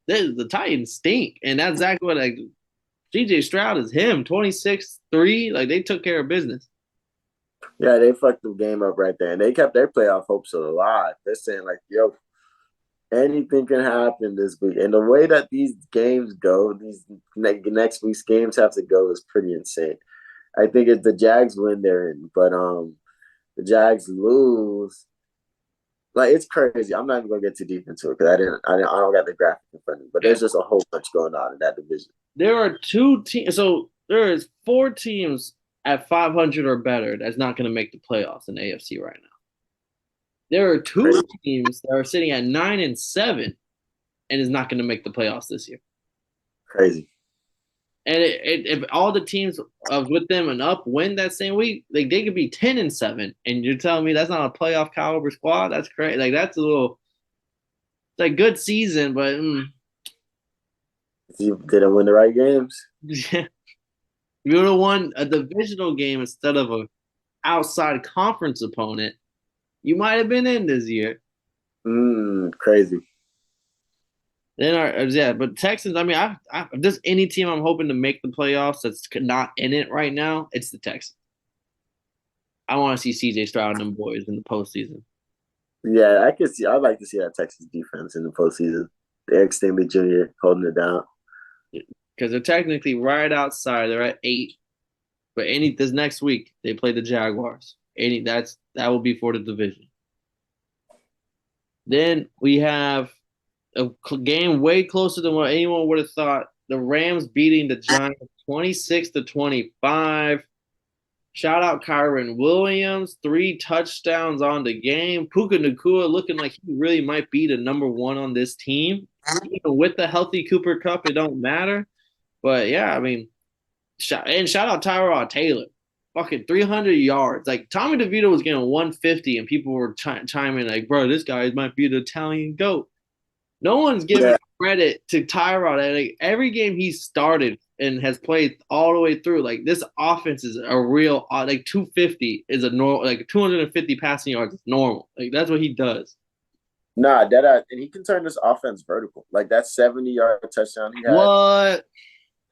the Titans stink, and that's exactly what like CJ Stroud is him. 26-3. Like they took care of business. Yeah, they fucked the game up right there, and they kept their playoff hopes alive. They're saying like, yo, anything can happen this week. And the way that these games go, these next week's games have to go is pretty insane. I think if the Jags win, they're in. But the Jags lose, like it's crazy. I'm not even gonna get too deep into it because I don't got the graphic in front of me. But there's just a whole bunch going on in that division. There are 2 teams. So there is 4 teams at 500 or better that's not going to make the playoffs in the AFC right now. There are 2 teams that are sitting at 9-7 and is not going to make the playoffs this year. Crazy. And if all the teams with them and up win that same week, like they could be 10-7, and you're telling me that's not a playoff caliber squad? That's crazy. Like that's it's like good season, but you didn't win the right games. Yeah, you would have won a divisional game instead of a outside conference opponent. You might have been in this year. Crazy. Then yeah, but Texans. I mean, if there's any team I'm hoping to make the playoffs that's not in it right now, it's the Texans. I want to see CJ Stroud and them boys in the postseason. Yeah, I could see. I'd like to see that Texas defense in the postseason. Eric Stanley Jr. holding it down. Because they're technically right outside. They're at 8. But this next week they play the Jaguars. That will be for the division. Then we have a game way closer than what anyone would have thought. The Rams beating the Giants 26-25. Shout out Kyron Williams, 3 touchdowns on the game. Puka Nacua looking like he really might be the number 1 on this team. Even with the healthy Cooper Kupp, it don't matter. But yeah, I mean, shout out Tyrod Taylor, fucking 300 yards. Like Tommy DeVito was getting 150, and people were chiming like, "Bro, this guy might be the Italian goat." No one's giving credit to Tyrod. Like every game he started and has played all the way through, like this offense is a real like 250 is a normal, like 250 passing yards is normal. Like that's what he does. Nah, and he can turn this offense vertical. Like that 70-yard touchdown he had. What?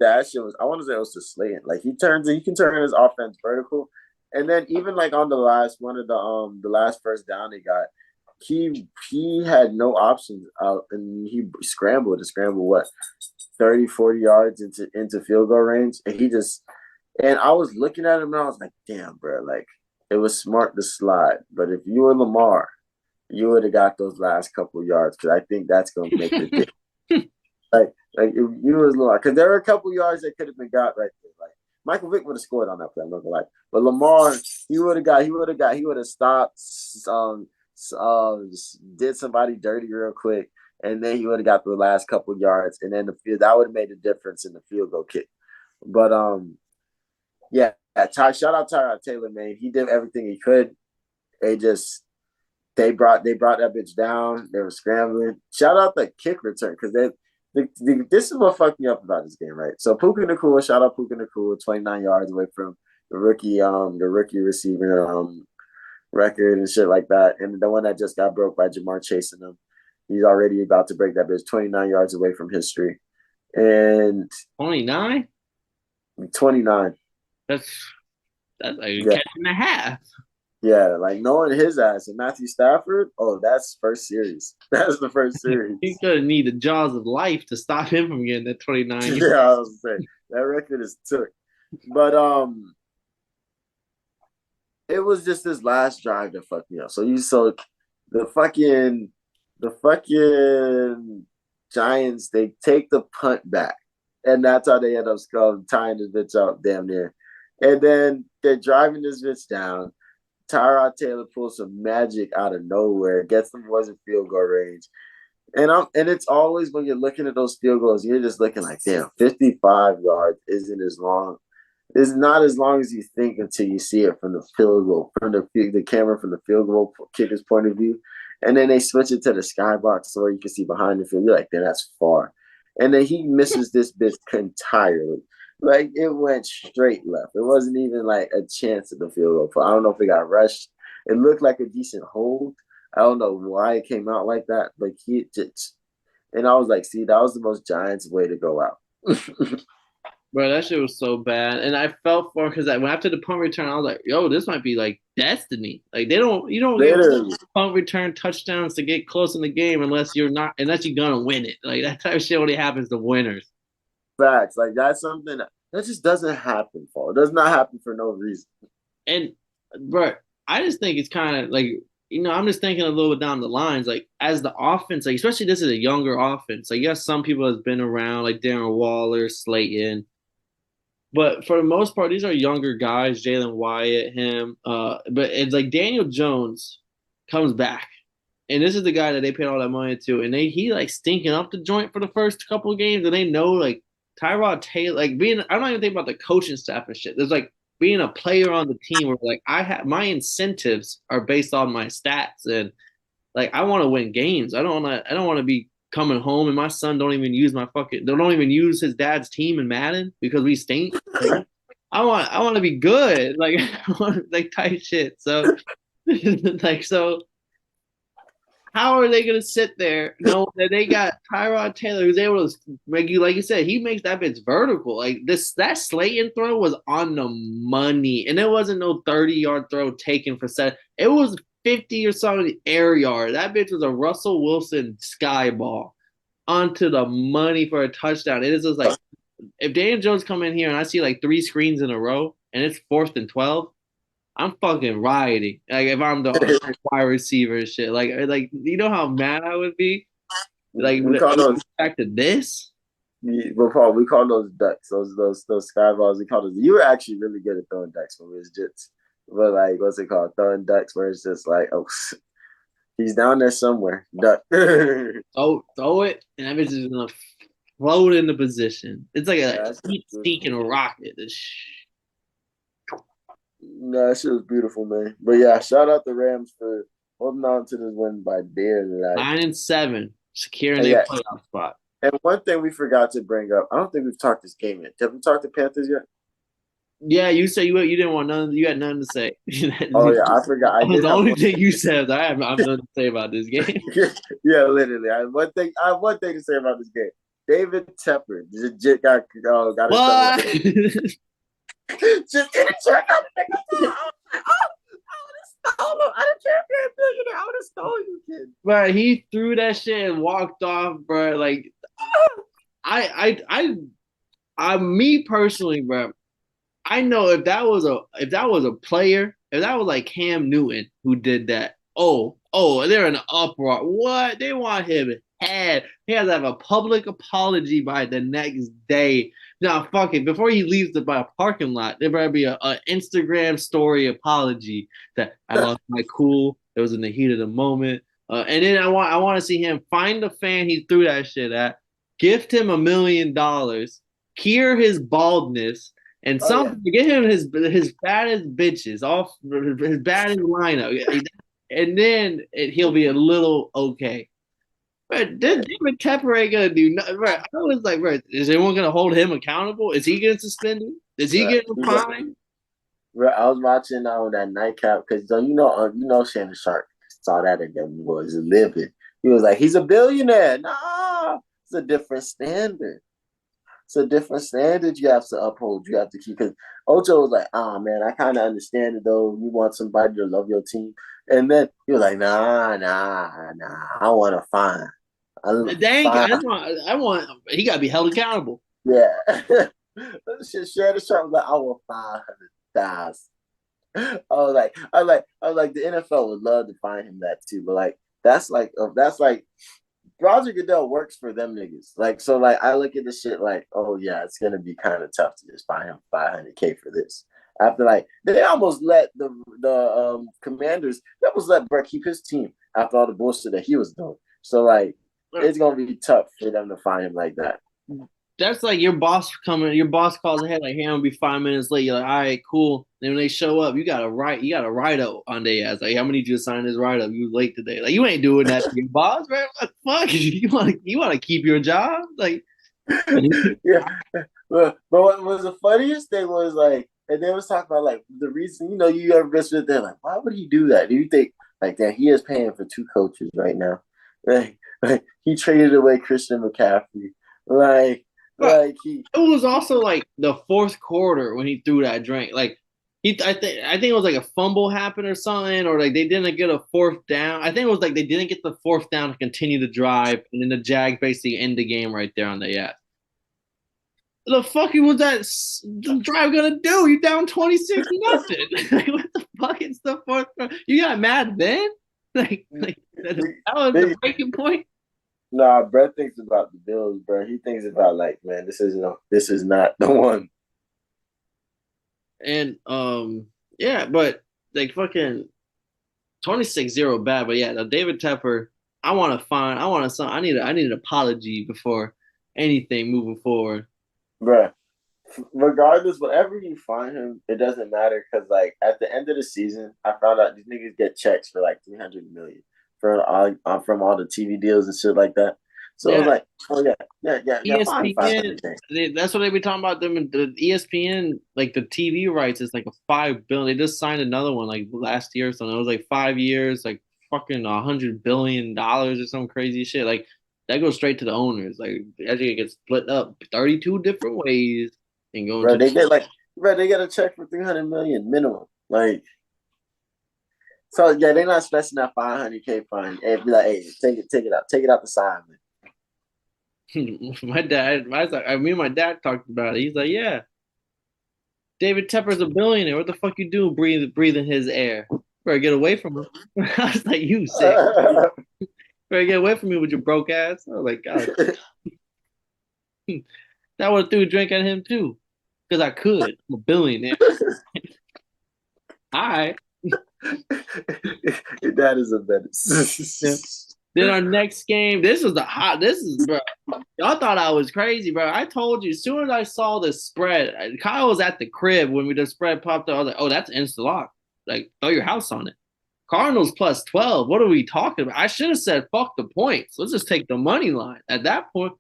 That shit was. I want to say it was to Slayton. Like he can turn his offense vertical, and then even like on the last one of the last first down he got, he had no options out, and he scrambled what 30, 40 yards into field goal range, and and I was looking at him and I was like, damn, bro, like it was smart to slide, but if you were Lamar, you would have got those last couple of yards because I think that's going to make the difference. Like if you was Lamar, because there were a couple of yards that could have been got right there. Like Michael Vick would have scored on that play. I'm not gonna lie, but Lamar, he would have stopped, did somebody dirty real quick, and then he would have got the last couple of yards, and then the field that would have made a difference in the field goal kick. But yeah, shout out Tyrod Taylor, man. He did everything he could. They brought that bitch down. They were scrambling. Shout out the kick return because this is what fucked me up about this game, right? So Puka Nacua, shout out Puka Nacua, 29 yards away from the rookie receiver record and shit like that, and the one that just got broke by Jamar chasing him. He's already about to break that bitch, 29 yards away from history, and 29. 29. That's like a catch and a half. Yeah, like knowing his ass and Matthew Stafford, that's first series. That's the first series. He's gonna need the jaws of life to stop him from getting that 29. Yeah, I was saying that record is took. But it was just this last drive that fucked me up. So the fucking Giants, they take the punt back. And that's how they end up tying this bitch up damn near. And then they're driving this bitch down. Tyrod Taylor pulls some magic out of nowhere, gets them boys in field goal range. And it's always when you're looking at those field goals, you're just looking like, damn, 55 yards isn't as long. It's not as long as you think until you see it from the field goal, from the camera from the field goal kicker's point of view. And then they switch it to the skybox where you can see behind the field. You're like, damn, that's far. And then he misses this bitch entirely. Like it went straight left. It wasn't even like a chance at the field goal. I don't know if it got rushed. It looked like a decent hold. I don't know why it came out like that, but he just, and I was like, see, that was the most Giants way to go out. Bro, that shit was so bad, and I felt for him because when after the punt return, I was like, "Yo, this might be like destiny." Like you don't get punt return touchdowns to get close in the game unless you're gonna win it. Like that type of shit only happens to winners. Facts, like that's something that just doesn't happen for. It does not happen for no reason. And, bro, I just think it's kind of like I'm just thinking a little bit down the lines, like as the offense, like especially this is a younger offense. Like yes, some people has been around, like Darren Waller, Slayton. But for the most part, these are younger guys, Jalen Wyatt, him. But it's like Daniel Jones comes back. And this is the guy that they paid all that money to. And he like stinking up the joint for the first couple of games. And they know like Tyrod Taylor, like I'm not even thinking about the coaching staff and shit. There's like being a player on the team where like I have my incentives are based on my stats. And like I want to win games. I don't want to be coming home and my son don't even use his dad's team in Madden because we stink. Like, I want to be good, like like type shit. So like How are they gonna sit there knowing that they got Tyrod Taylor who's able to make you like you said, he makes that bitch vertical. Like that Slayton throw was on the money. And it wasn't no 30-yard throw taken for set. It was 50 or something air yard. That bitch was a Russell Wilson sky ball onto the money for a touchdown. It is just like if Daniel Jones come in here and I see like 3 screens in a row and it's 4th and 12, I'm fucking rioting. Like if I'm the wide receiver and shit. Like you know how mad I would be? Like we call those back to this. Paul, we call those ducks. Those sky balls. We call those. You were actually really good at throwing ducks when we was jits. But like, what's it called? Throwing ducks, where it's just like, oh, he's down there somewhere. Duck. Oh, throw it, and that bitch is gonna float into position. It's like a heat-seeking rocket. No, that shit was beautiful, man. But yeah, shout out the Rams for holding on to this win by barely. 9-7, securing their playoff spot. And one thing we forgot to bring up, I don't think we've talked this game yet. Have we talked to Panthers yet? Yeah, you said you didn't want none. You had nothing to say. Oh yeah, I forgot. That was the only thing you said. I have nothing to say about this game. Yeah, literally. I have one thing to say about this game. David Tepper, legit got what? Just didn't check out the nigga. I didn't care if you're a billionaire. I would have stole you, kid. Bro, he threw that shit and walked off, bro. Like, me personally, bro. I know if that was a player, if that was like Cam Newton who did that, oh, they're in an uproar. What? They want him head. He has to have a public apology by the next day. Now, fuck it. Before he leaves the parking lot, there better be a Instagram story apology that I lost my cool. It was in the heat of the moment. And then I want to see him find the fan he threw that shit at, gift him $1 million, cure his baldness, and get him his baddest bitches, off his baddest lineup, and then he'll be a little okay. But David Tepper ain't gonna do nothing. Right? I was like, right, is anyone gonna hold him accountable? Is he getting suspended? Is he getting a fine? Right, I was watching that nightcap because you know Shannon Sharp saw that and them was living. He was like, he's a billionaire. Nah, it's a different standard. It's a different standard you have to uphold. You have to keep. Because Ocho was like, oh man, I kind of understand it though. You want somebody to love your team, and then he was like, nah, I want a fine. Dang, I want. He got to be held accountable. Yeah. Shannon Sharp was like, I want 500,000. I was like, the NFL would love to find him that too, but like that's like Roger Goodell works for them niggas. Like, so like I look at this shit like, oh yeah, it's gonna be kind of tough to just find him 500K for this. After like they almost let the Commanders, they almost let Brett keep his team after all the bullshit that he was doing. So like it's gonna be tough for them to find him like that. That's like your boss calls ahead, like, hey, I'm gonna be 5 minutes late. You're like, all right, cool. Then when they show up, you got a write up on their ass. Like, I'm gonna need you to sign this write up. You late today. Like, you ain't doing that to your boss, man. What the fuck? You wanna keep your job? Like yeah. But what was the funniest thing was like, and they was talking about like the reason, you ever visited there, like, why would he do that? Do you think like that he is paying for 2 coaches right now? Like he traded away Christian McCaffrey. It was also like the 4th quarter when he threw that drink. Like I think it was like a fumble happened or something, or like they didn't get a 4th down. I think it was like they didn't get the 4th down to continue the drive, and then the Jags basically end the game right there on the The fuck was that drive gonna do? You down 26-0. Like, what the fuck is the 4th? You got mad then? Like that was the breaking point. Nah, Brett thinks about the Bills, bro. He thinks about like, man, this is not the one. And yeah, but like fucking 26-0 bad, but yeah, the David Tepper, I need an apology before anything moving forward. Bro, regardless, whatever you find him, it doesn't matter because like at the end of the season, I found out these niggas get checks for like 300 million from all the TV deals and shit like that. So yeah. I was like, oh yeah. ESPN, that's what they be talking about. Them the ESPN, like the TV rights is like a $5 billion. They just signed another one like last year or something. It was like 5 years, like fucking $100 billion or some crazy shit. Like that goes straight to the owners. Like that shit gets split up 32 different ways and going Bro, to. they get a check for 300 million minimum. Like, so yeah, they're not stressing that 500K fine. And be like, hey, take it out the side, man. My dad, me and my dad talked about it. He's like, yeah, David Tepper's a billionaire. What the fuck you doing breathing his air? Better get away from him. I was like, you sick. Better get away from me with your broke ass. I was like, God. That would have threw a drink at him too. Because I could. I'm a billionaire. All right. Your dad is a menace. Yeah. Then our next game, this is bro. Y'all thought I was crazy, bro. I told you, as soon as I saw the spread, Kyle was at the crib when the spread popped up. I was like, oh, that's instant lock. Like, throw your house on it. Cardinals plus 12. What are we talking about? I should have said, fuck the points. Let's just take the money line at that point.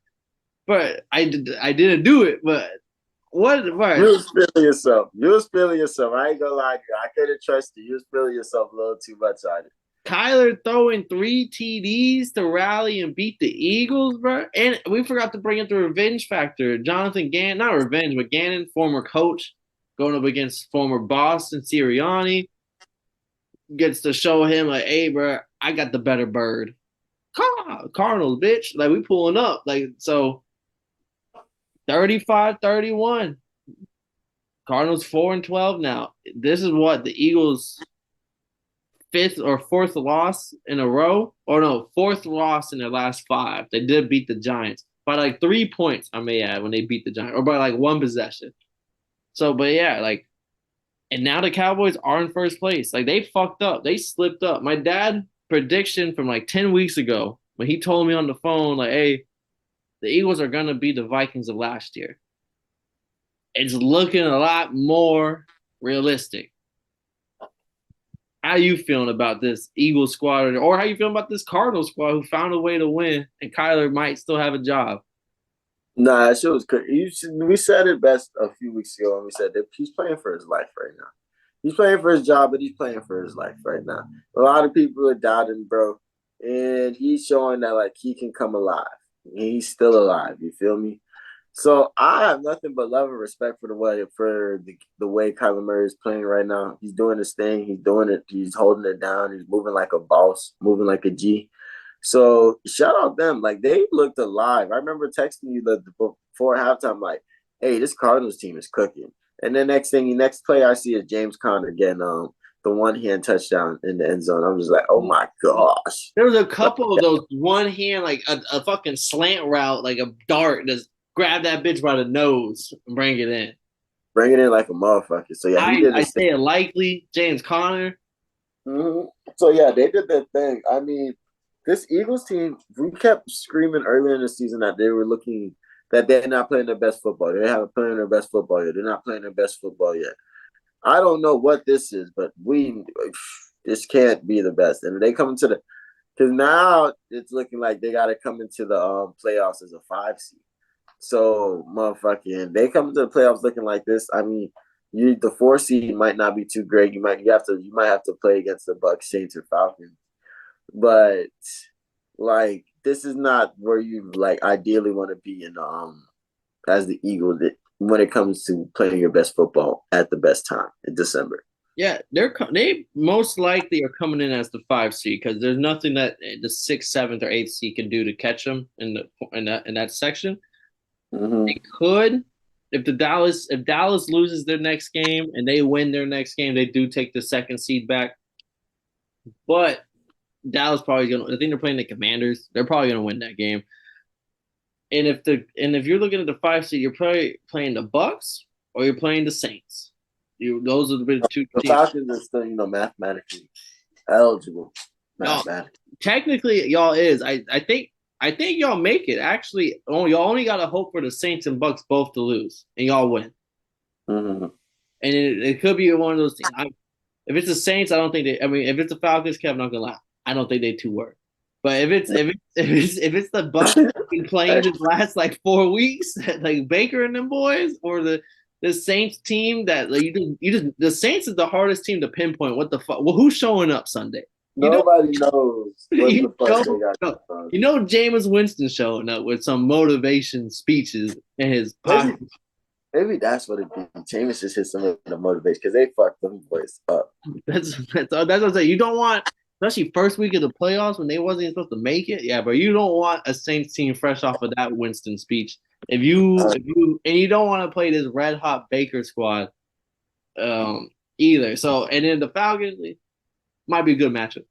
But I didn't do it. But what? Right. You was feeling yourself. I ain't gonna lie to you. I couldn't trust you. You was feeling yourself a little too much on it. Kyler throwing 3 TDs to rally and beat the Eagles, bro. And we forgot to bring up the revenge factor. Jonathan Gannon, not revenge, but Gannon, former coach, going up against former boss and Sirianni, gets to show him, like, hey, bro, I got the better bird. Cardinals, bitch. Like, we pulling up. Like, so 35-31. Cardinals 4-12 now. This is what the Eagles' fifth or fourth loss in a row. Or no, fourth loss in their last 5. They did beat the Giants by like 3 points, I may add, when they beat the Giants, or by like 1 possession. So, but yeah, like, and now the Cowboys are in first place. Like, they fucked up. They slipped up. My dad prediction from like 10 weeks ago, when he told me on the phone, like, hey, the Eagles are going to be the Vikings of last year. It's looking a lot more realistic. How you feeling about this Eagles squad, or how you feeling about this Cardinals squad who found a way to win, and Kyler might still have a job? Nah, that shit was crazy. We said it best a few weeks ago when we said that he's playing for his life right now. He's playing for his job, but he's playing for his life right now. A lot of people are doubting, bro, and he's showing that like he can come alive. He's still alive. You feel me? So I have nothing but love and respect for the way Kyler Murray is playing right now. He's doing his thing. He's doing it. He's holding it down. He's moving like a boss, moving like a G. So shout out them. Like, they looked alive. I remember texting you before halftime, like, hey, this Cardinals team is cooking. And then next play I see is James Conner getting the one-hand touchdown in the end zone. I'm just like, oh my gosh. There was a couple of those one hand, like a fucking slant route, like a dart, just grab that bitch by the nose and bring it in. Bring it in like a motherfucker. So yeah, he did. I say it likely, James Conner. Mm-hmm. So yeah, they did their thing. I mean, this Eagles team, we kept screaming earlier in the season that they're not playing their best football. They haven't playing their best football yet. They're not playing their best football yet. I don't know what this is, but this can't be the best. And they come into because now it's looking like they got to come into the playoffs as a 5 seed. So motherfucking, they come into the playoffs looking like this. I mean, the 4 seed might not be too great. You might have to play against the Bucs, Saints, or Falcons. But like, this is not where you like ideally want to be in as the Eagles when it comes to playing your best football at the best time in December. Yeah, they most likely are coming in as the 5 seed because there's nothing that the 6th, 7th, or 8th seed can do to catch them in that section. Mm-hmm. They could, if Dallas loses their next game and they win their next game, they do take the 2nd seed back. But Dallas probably gonna. I think they're playing the Commanders. They're probably gonna win that game. And if you're looking at the 5 seed, you're probably playing the Bucs or you're playing the Saints. Those are the 2 teams. The Falcons are still, mathematically eligible. Mathematically, technically, y'all is. I think y'all make it. Actually, y'all only gotta hope for the Saints and Bucs both to lose, and y'all win. Mm-hmm. And it could be one of those things. If it's the Saints, I don't think they. I mean, if it's the Falcons, Kevin, I'm not gonna lie. I don't think they too worried. But if it's the Bucs been playing this last like 4 weeks, like Baker and them boys, or the Saints team that like the Saints is the hardest team to pinpoint. What the fuck? Well, who's showing up Sunday? You know, Nobody knows what you the fuck they know, got no, going on. you know, Jameis Winston showing up with some motivation speeches in his Maybe pocket. maybe that's what it be. Jameis just hit some of the motivation because they fucked them boys up. That's what I'm saying. You don't want, especially first week of the playoffs when they wasn't even supposed to make it. Yeah, but you don't want a Saints team fresh off of that Winston speech. If you don't want to play this red hot Baker squad, either. So and then the Falcons might be a good matchup.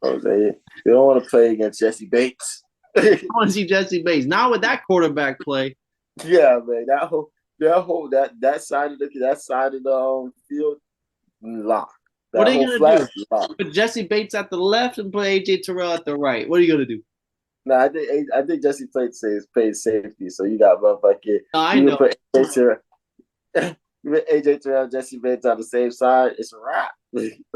Jose, they don't want to play against Jesse Bates. I want to see Jesse Bates. Not with that quarterback play. Yeah, man, that side of the field lock. What That are you whole gonna flat do? lock. Put Jesse Bates at the left and put AJ Terrell at the right. What are you gonna do? No, I think Jesse played safety. So you got motherfucker. No, I You can know. put AJ Terrell, you put AJ Terrell, Jesse Bates on the same side. It's a wrap.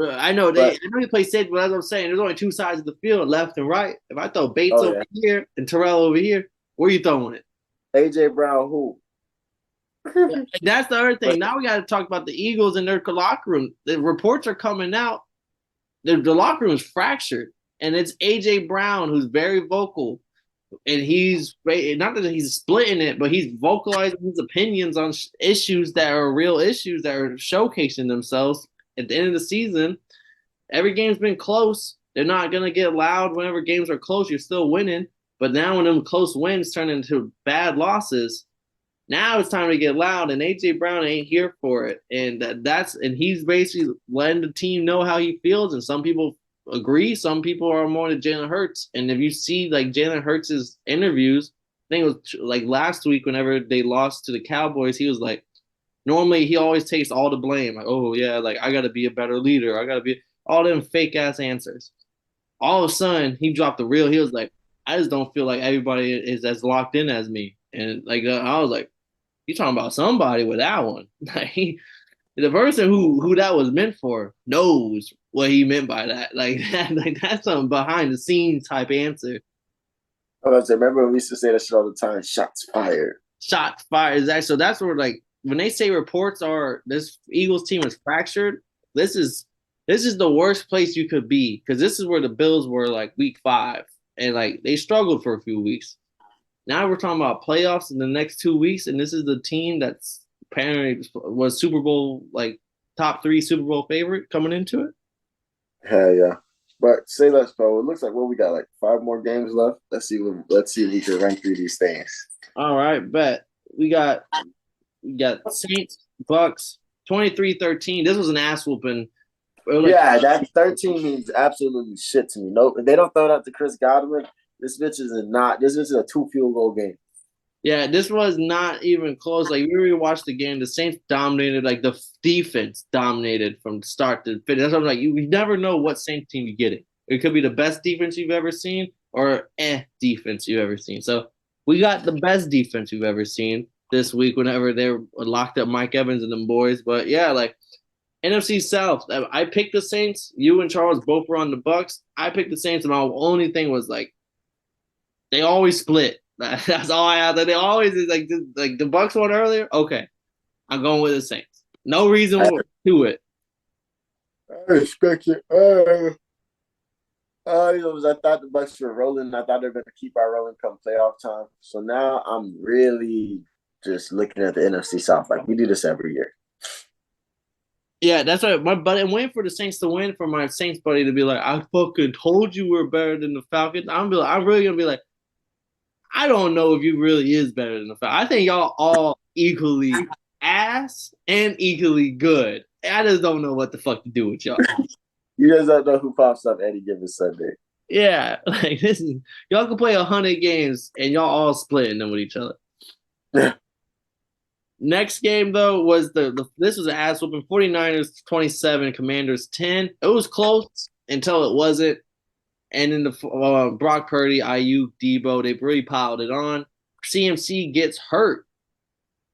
I know But I know he plays safe, but as I'm saying, there's only two sides of the field, left and right. If I throw Bates oh over yeah, here and Terrell over here, where are you throwing it? AJ Brown who? And that's the other thing. Now we got to talk about the Eagles and their locker room. The reports are coming out. The locker room is fractured, and it's AJ Brown who's very vocal, and he's not that he's splitting it, but he's vocalizing his opinions on issues that are real issues that are showcasing themselves at the end of the season. Every game's been close. They're not gonna get loud whenever games are close. You're still winning, but now when them close wins turn into bad losses, now it's time to get loud. And AJ Brown ain't here for it, and and he's basically letting the team know how he feels. And some people agree, some people are more to Jalen Hurts. And if you see like Jalen Hurts's interviews, I think it was like last week whenever they lost to the Cowboys, he was like, normally he always takes all the blame. Like, oh yeah, like I gotta be a better leader. I gotta be all them fake ass answers. All of a sudden, he dropped the real. He was like, I just don't feel like everybody is as locked in as me. And like I was like, you talking about somebody with that one. Like the person who that was meant for knows what he meant by that. Like that's some behind the scenes type answer. I was remember we used to say that shit all the time. Shots fired. Shot fire is that so that's where like when they say reports are this Eagles team is fractured, this is this is the worst place you could be because this is where the Bills were like week 5 and like they struggled for a few weeks. Now we're talking about playoffs in the next 2 weeks, and this is the team that's apparently was Super Bowl like top 3 Super Bowl favorite coming into it. Hell yeah. But say less, bro. It looks like what we got like 5 more games left. Let's see if we can run through these things. All right, bet we got Saints Bucks 23-13. This was an ass whooping. Like, Yeah, that 13 means absolutely shit to me. Nope. If they don't throw it out to Chris Godwin, this bitch is a 2 field goal game. yeah, this was not even close. Like we really watched the game. The Saints dominated. Like the defense dominated from start to finish. That's what I'm like. You never know what Saints team you're getting. It could be the best defense you've ever seen, or defense you've ever seen. So we got the best defense you've ever seen this week. Whenever they locked up Mike Evans and them boys, but yeah, like NFC South. I picked the Saints. You and Charles both were on the Bucks. I picked the Saints, and my only thing was like they always split. That's all I have. They always is like the Bucks won earlier. Okay, I'm going with the Saints. No reason I, to it. I respect it. I thought the Bucks were rolling. I thought they were going to keep our rolling come playoff time. So now I'm really just looking at the NFC South like we do this every year. Yeah, that's right. My buddy, I'm waiting for the Saints to win for my Saints buddy to be like, I fucking told you we're better than the Falcons. I'm really gonna be like, I don't know if you really is better than the Falcons. I think y'all all equally ass and equally good. I just don't know what the fuck to do with y'all. You guys don't know who pops up any given Sunday. Yeah, like this is y'all can play 100 games and y'all all splitting them with each other. Next game though was this was an ass whooping 49ers 27, Commanders 10. It was close until it wasn't. And then the Brock Purdy, Ayuk, Debo, they really piled it on. CMC gets hurt.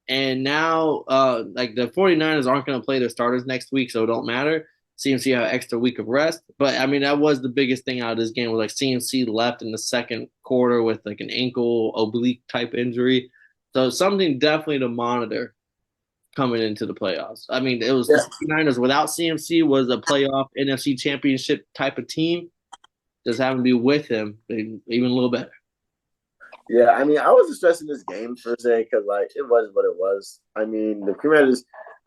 And now like the 49ers aren't going to play their starters next week, so it don't matter. CMC had an extra week of rest. But I mean, that was the biggest thing out of this game was like CMC left in the second quarter with like an ankle oblique type injury. So something definitely to monitor coming into the playoffs. I mean, it was the Yeah. 49ers without CMC was a playoff NFC championship type of team. Just having to be with him, even a little better. Yeah, I mean, I wasn't stressing this game per se because like it was what it was. I mean, the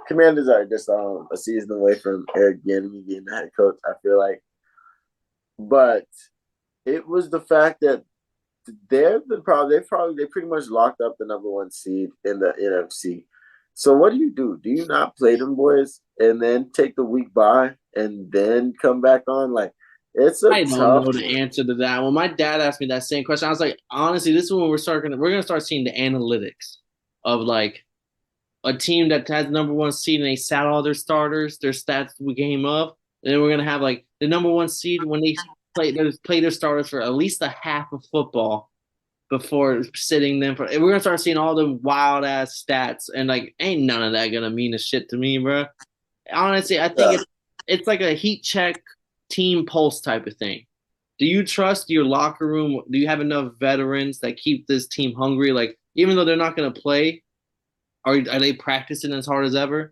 Commanders are just a season away from Eric Bieniemy being the head coach. I feel like, but it was the fact that they pretty much locked up the number one seed in the NFC. So what do you do? Do you not play them boys and then take the week by and then come back on? Like it's a I don't tough know the one. answer to that. When my dad asked me that same question, I was like, honestly, this is when we're gonna start seeing the analytics of like a team that has the number one seed and they sat all their starters, their stats we game up, and then we're gonna have like the number one seed when they play their starters for at least a half of football before sitting them for. We're gonna start seeing all the wild ass stats and like ain't none of that gonna mean a shit to me, bro. Honestly, I think Yeah. it's like a heat check team pulse type of thing. Do you trust your locker room? Do you have enough veterans that keep this team hungry? Like, even though they're not going to play, are they practicing as hard as ever?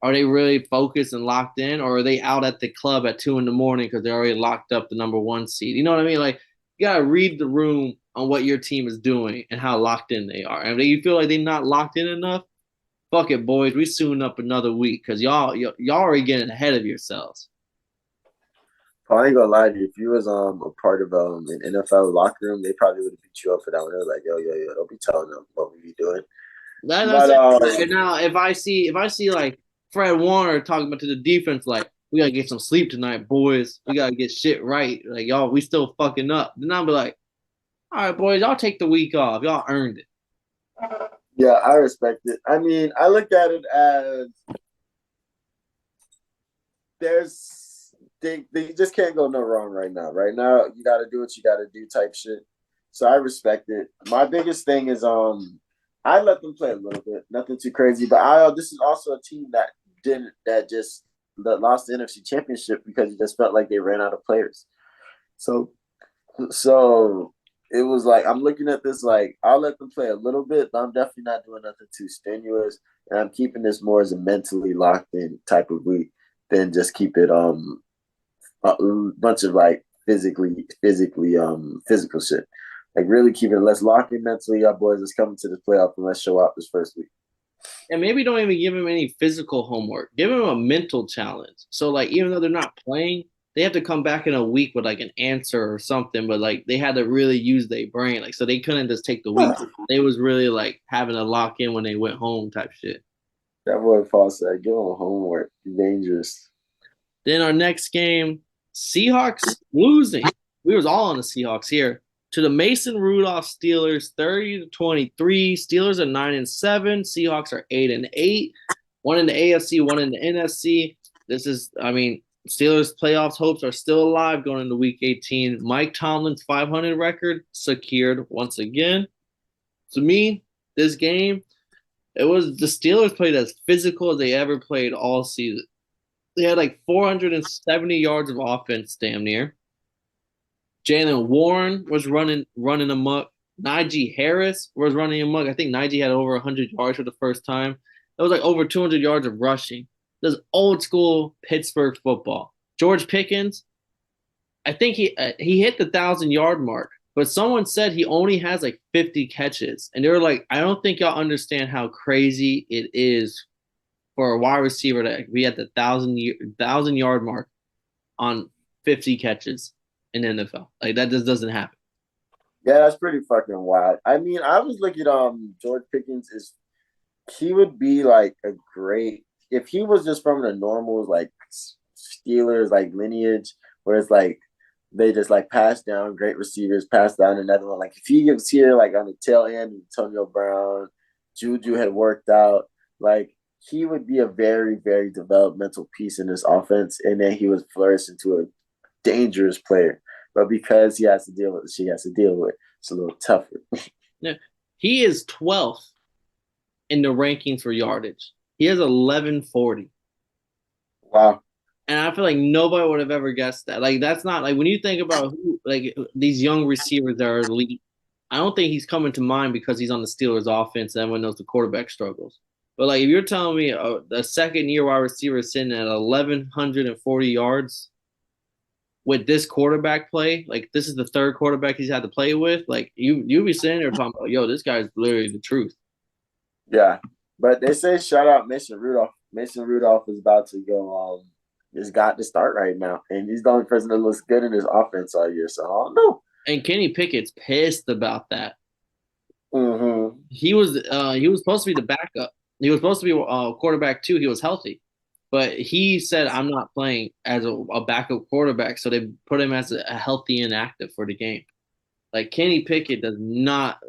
Are they really focused and locked in, or are they out at the club at 2 in the morning because they're already locked up the number one seed? You know what I mean? Like, you gotta read the room on what your team is doing and how locked in they are. And if you feel like they're not locked in enough, fuck it, boys. We soon up another week because y'all already getting ahead of yourselves. I ain't gonna lie to you. If you was a part of an NFL locker room, they probably would have beat you up for that one. They're like, yo, don't be telling them what we be doing. That's But it. And now if I see like Fred Warner talking about to the defense like we gotta get some sleep tonight, boys. We gotta get shit right. Like y'all, we still fucking up. Then I'll be like, all right, boys, y'all take the week off. Y'all earned it. yeah, I respect it. I mean, I look at it as they just can't go no wrong right now. Right now, you got to do what you got to do type shit. So I respect it. My biggest thing is I let them play a little bit, nothing too crazy. But this is also a team that lost the NFC Championship because it just felt like they ran out of players. So so it was like I'm looking at this like I'll let them play a little bit, but I'm definitely not doing nothing too strenuous, and I'm keeping this more as a mentally locked in type of week than just keep it a bunch of like physical shit. Like really keeping it. Let's lock in mentally. Our boys, let's come into the playoff and let's show out this first week. And maybe don't even give him any physical homework. Give him a mental challenge. So like even though they're not playing, they have to come back in a week with like an answer or something. But like they had to really use their brain. Like so they couldn't just take the week. They was really like having to lock in when they went home type shit. That boy Paul said, "Give him homework. Dangerous." Then our next game, Seahawks losing. We was all on the Seahawks here to the Mason Rudolph Steelers, 30-23. Steelers are 9-7. Seahawks are 8-8. One in the AFC, one in the NFC. This is, I mean, Steelers playoffs hopes are still alive going into Week 18. Mike Tomlin's 500 record secured once again. To me, this game, it was the Steelers played as physical as they ever played all season. They had like 470 yards of offense, damn near. Jalen Warren was running amok. Najee Harris was running amok. I think Najee had over 100 yards for the first time. That was like over 200 yards of rushing. This old school Pittsburgh football. George Pickens, I think he hit the 1,000 yard mark, but someone said he only has like 50 catches, and they were like, I don't think y'all understand how crazy it is for a wide receiver to be at the 1,000 yard mark on 50 catches in the NFL. Like that just doesn't happen. Yeah, that's pretty fucking wild. I mean, I was looking at George Pickens is he would be like a great if he was just from the normal like Steelers like lineage where it's like they just like pass down great receivers, pass down another one. Like if he was here like on the tail end, Antonio Brown, Juju had worked out, like he would be a very, very developmental piece in this offense, and then he would flourish into a dangerous player. But because he has to deal with she has to deal with, it's a little tougher. Yeah. He is 12th in the rankings for yardage. He has 1140. Wow. And I feel like nobody would have ever guessed that. Like that's not like when you think about who like these young receivers that are elite. I don't think he's coming to mind because he's on the Steelers offense and everyone knows the quarterback struggles. But like, if you're telling me the second year wide receiver is sitting at 1,140 yards with this quarterback play, like this is the third quarterback he's had to play with. Like you be sitting there talking about, yo, this guy's literally the truth. Yeah, but they say shout out Mason Rudolph. Mason Rudolph is about to go. Has got to start right now, and he's the only person that looks good in his offense all year. So I don't know. And Kenny Pickett's pissed about that. Mm-hmm. He was supposed to be the backup. He was supposed to be quarterback too. He was healthy, but he said, "I'm not playing as a backup quarterback." So they put him as a healthy inactive for the game. Like Kenny Pickett does not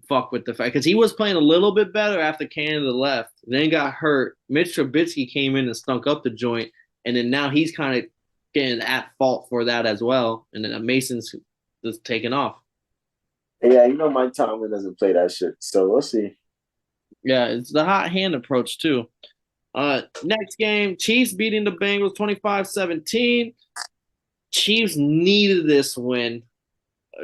fuck with the fact because he was playing a little bit better after Canada left, then got hurt. Mitch Trubisky came in and stunk up the joint, and then now he's kind of getting at fault for that as well. And then Mason's just taking off. Yeah, Mike Tomlin doesn't play that shit, so we'll see. Yeah, it's the hot hand approach too. Next game, Chiefs beating the Bengals 25-17. Chiefs needed this win.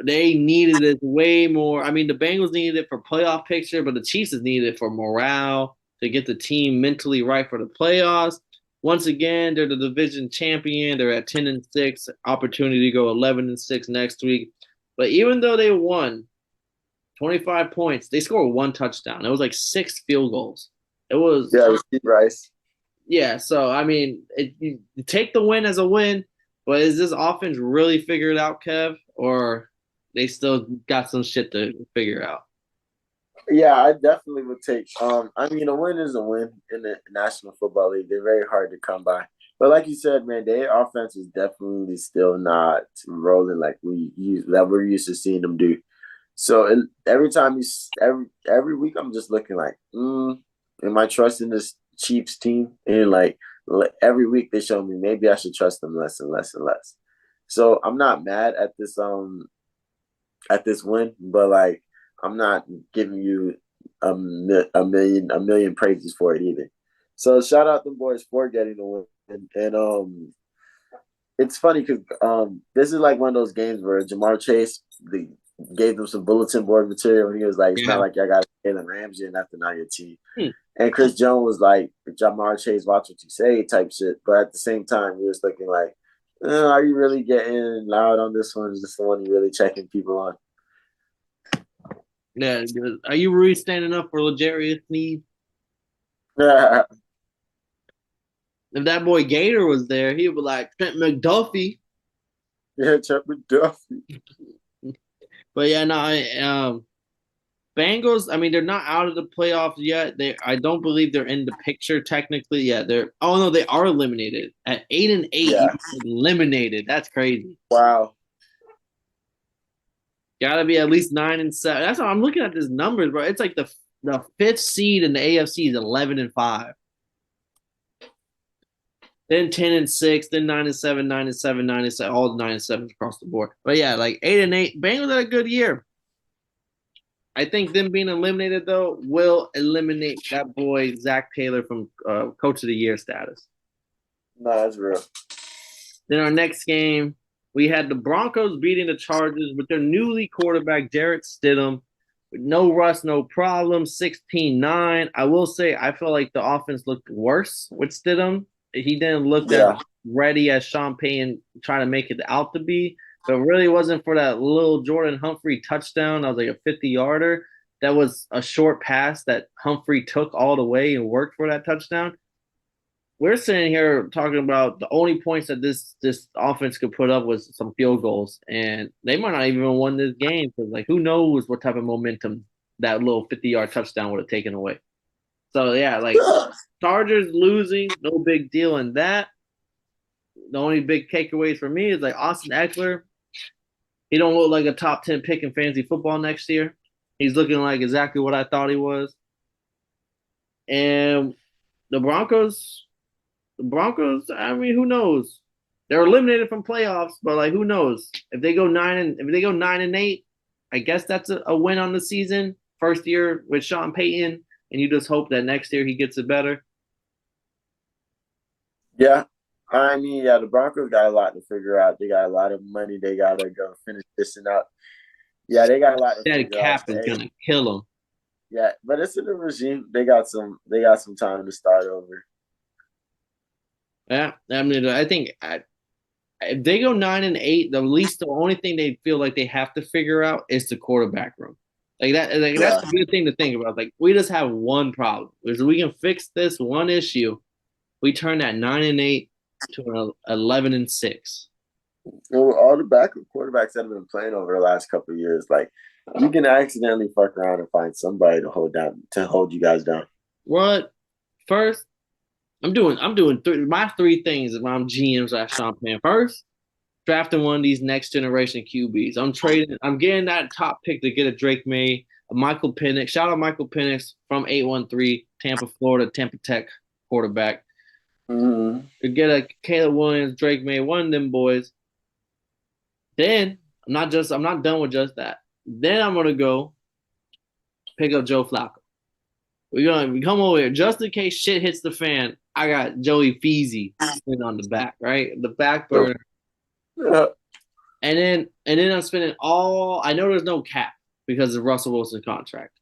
They needed it way more. I mean, the Bengals needed it for playoff picture, but the Chiefs needed it for morale to get the team mentally right for the playoffs. Once again, they're the division champion. They're at 10-6, opportunity to go 11-6 next week. But even though they won 25 points, they scored one touchdown. It was like 6 field goals. It was Steve Rice. Yeah. So I mean, you take the win as a win, but is this offense really figured out, Kev, or they still got some shit to figure out? Yeah, I definitely would take. I mean, a win is a win in the National Football League. They're very hard to come by. But like you said, man, their offense is definitely still not rolling like we're used to seeing them do. So every time every week, I'm just looking like, am I trusting this Chiefs team? And like every week, they show me maybe I should trust them less and less and less. So I'm not mad at this win, but like I'm not giving you a million praises for it either. So shout out them boys for getting the win, and it's funny because this is like one of those games where Jamar Chase gave them some bulletin board material, and he was like, "It's not like y'all got Jalen Ramsey and nothing on your team." And Chris Jones was like, "Jamar Chase, watch what you say," type shit. But at the same time, he was looking like, "Are you really getting loud on this one? Is this the one you really checking people on?" Yeah. Are you really standing up for L'Jarius Sneed? Yeah, If that boy Gator was there, he would be like Trent McDuffie. Chuck McDuffie. But yeah, no, Bengals. I mean, they're not out of the playoffs yet. I don't believe they're in the picture technically yet. Oh no, they are eliminated at 8-8. Yeah. Eliminated. That's crazy. Wow. Got to be at least 9-7. That's how I'm looking at these numbers, bro. It's like the fifth seed in the AFC is 11-5. Then 10-6, then 9-7, 9-7, 9-7, all 9-7 across the board. But yeah, like 8-8. Bengals had a good year. I think them being eliminated though will eliminate that boy Zach Taylor from Coach of the Year status. No, that's real. Then our next game, we had the Broncos beating the Chargers with their newly quarterback Jarrett Stidham. With no rust, no problem, 16-9. I will say I feel like the offense looked worse with Stidham. He didn't look that ready as Sean Payton trying to make it out to be. So it really wasn't for that little Jordan Humphrey touchdown. That was like a 50-yarder. That was a short pass that Humphrey took all the way and worked for that touchdown. We're sitting here talking about the only points that this offense could put up was some field goals, and they might not even won this game because, like, who knows what type of momentum that little 50-yard touchdown would have taken away. So yeah, like Chargers losing, no big deal in that. The only big takeaways for me is like Austin Eckler. He don't look like a top 10 pick in fantasy football next year. He's looking like exactly what I thought he was. And the Broncos, I mean, who knows? They're eliminated from playoffs, but like, who knows? If they go 9-8, I guess that's a win on the season. First year with Sean Payton, and you just hope that next year he gets it better. Yeah. I mean, the Broncos got a lot to figure out. They got a lot of money. They got to go finish this and out. Yeah, they got a lot to That figure out. cap is going to kill them. Yeah, but it's in the regime. They got some time to start over. Yeah, I mean, I think if they go 9-8, the least the only thing they feel like they have to figure out is the quarterback room. Like that, like that's Yeah. a good thing to think about. Like we just have one problem. Is we can fix this one issue. We turn that 9-8 to an 11-6. All the backup quarterbacks that have been playing over the last couple of years, like you can accidentally fuck around and find somebody to hold you guys down. What first? I'm doing my three things if I'm GM slash Sean Pan. First, drafting one of these next generation QBs. I'm trading. I'm getting that top pick to get a Drake May, a Michael Penix. Shout out Michael Penix from 813 Tampa, Florida, Tampa Tech quarterback. Mm-hmm. To get a Caleb Williams, Drake May, one of them boys. Then I'm not done with just that. Then I'm gonna go pick up Joe Flacco. We're gonna come over here just in case shit hits the fan. I got Joey Feezy sitting on the back, right? The back burner. Yeah. And then I'm spending all I know there's no cap because of Russell Wilson contract.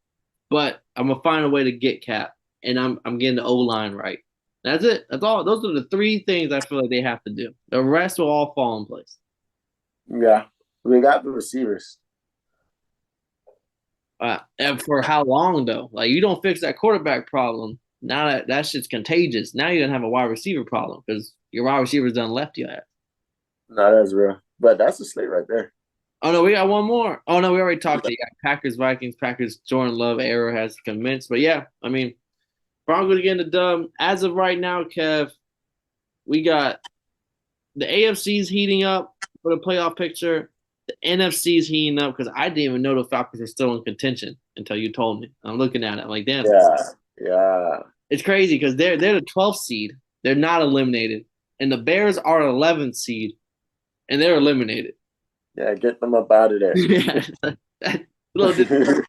But I'm gonna find a way to get cap. And I'm getting the O line right. That's it. That's all. Those are the three things I feel like they have to do. The rest will all fall in place. Yeah. We got the receivers. And for how long though? Like you don't fix that quarterback problem. Now that shit's contagious. Now you're gonna have a wide receiver problem because your wide receivers done left you at. Not as real. But that's a slate right there. Oh no, we got one more. Oh no, we already talked to you. Packers, Vikings, Packers, Jordan Love era has commenced. But yeah, I mean, Broncos getting the dub. As of right now, Kev, we got the AFC's heating up for the playoff picture. The NFC's heating up because I didn't even know the Falcons were still in contention until you told me. I'm looking at it. I'm like, damn, Yeah. Yeah. it's crazy because they're the 12th seed. They're not eliminated, and the Bears are 11th seed, and they're eliminated. Yeah. Get them up out of there. Yeah, that little.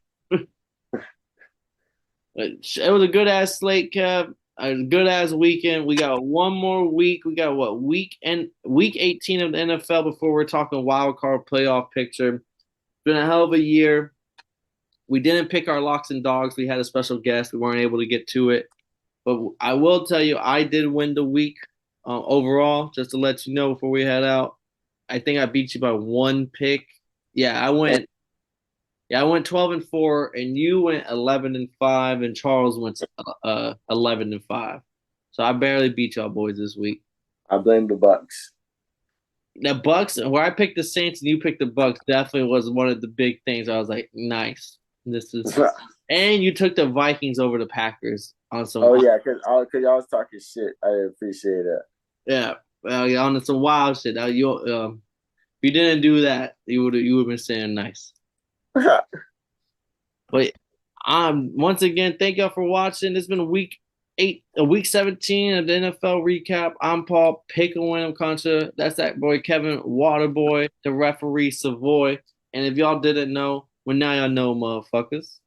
It was a good ass slate, Kev. A good ass weekend. We got one more week. We got what week 18 of the NFL before we're talking wild card playoff picture. It's been a hell of a year. We didn't pick our locks and dogs. We had a special guest. We weren't able to get to it, but I will tell you, I did win the week overall. Just to let you know before we head out, I think I beat you by one pick. Yeah, I went. Yeah, I went 12-4, and you went 11-5, and Charles went 11-5. So I barely beat y'all boys this week. I blame the Bucks. The Bucks, where I picked the Saints and you picked the Bucks, definitely was one of the big things. I was like, nice. This is, and you took the Vikings over the Packers on some. Oh yeah, because y'all was talking shit. I appreciate it. Yeah, well, yeah, on some wild shit. If you didn't do that, you would been saying nice. But once again, thank y'all for watching. It's been week 17 of the NFL recap. I'm Paul Pickle Concha. That's that boy Kevin Waterboy, the referee Savoy. And if y'all didn't know, well now y'all know, motherfuckers.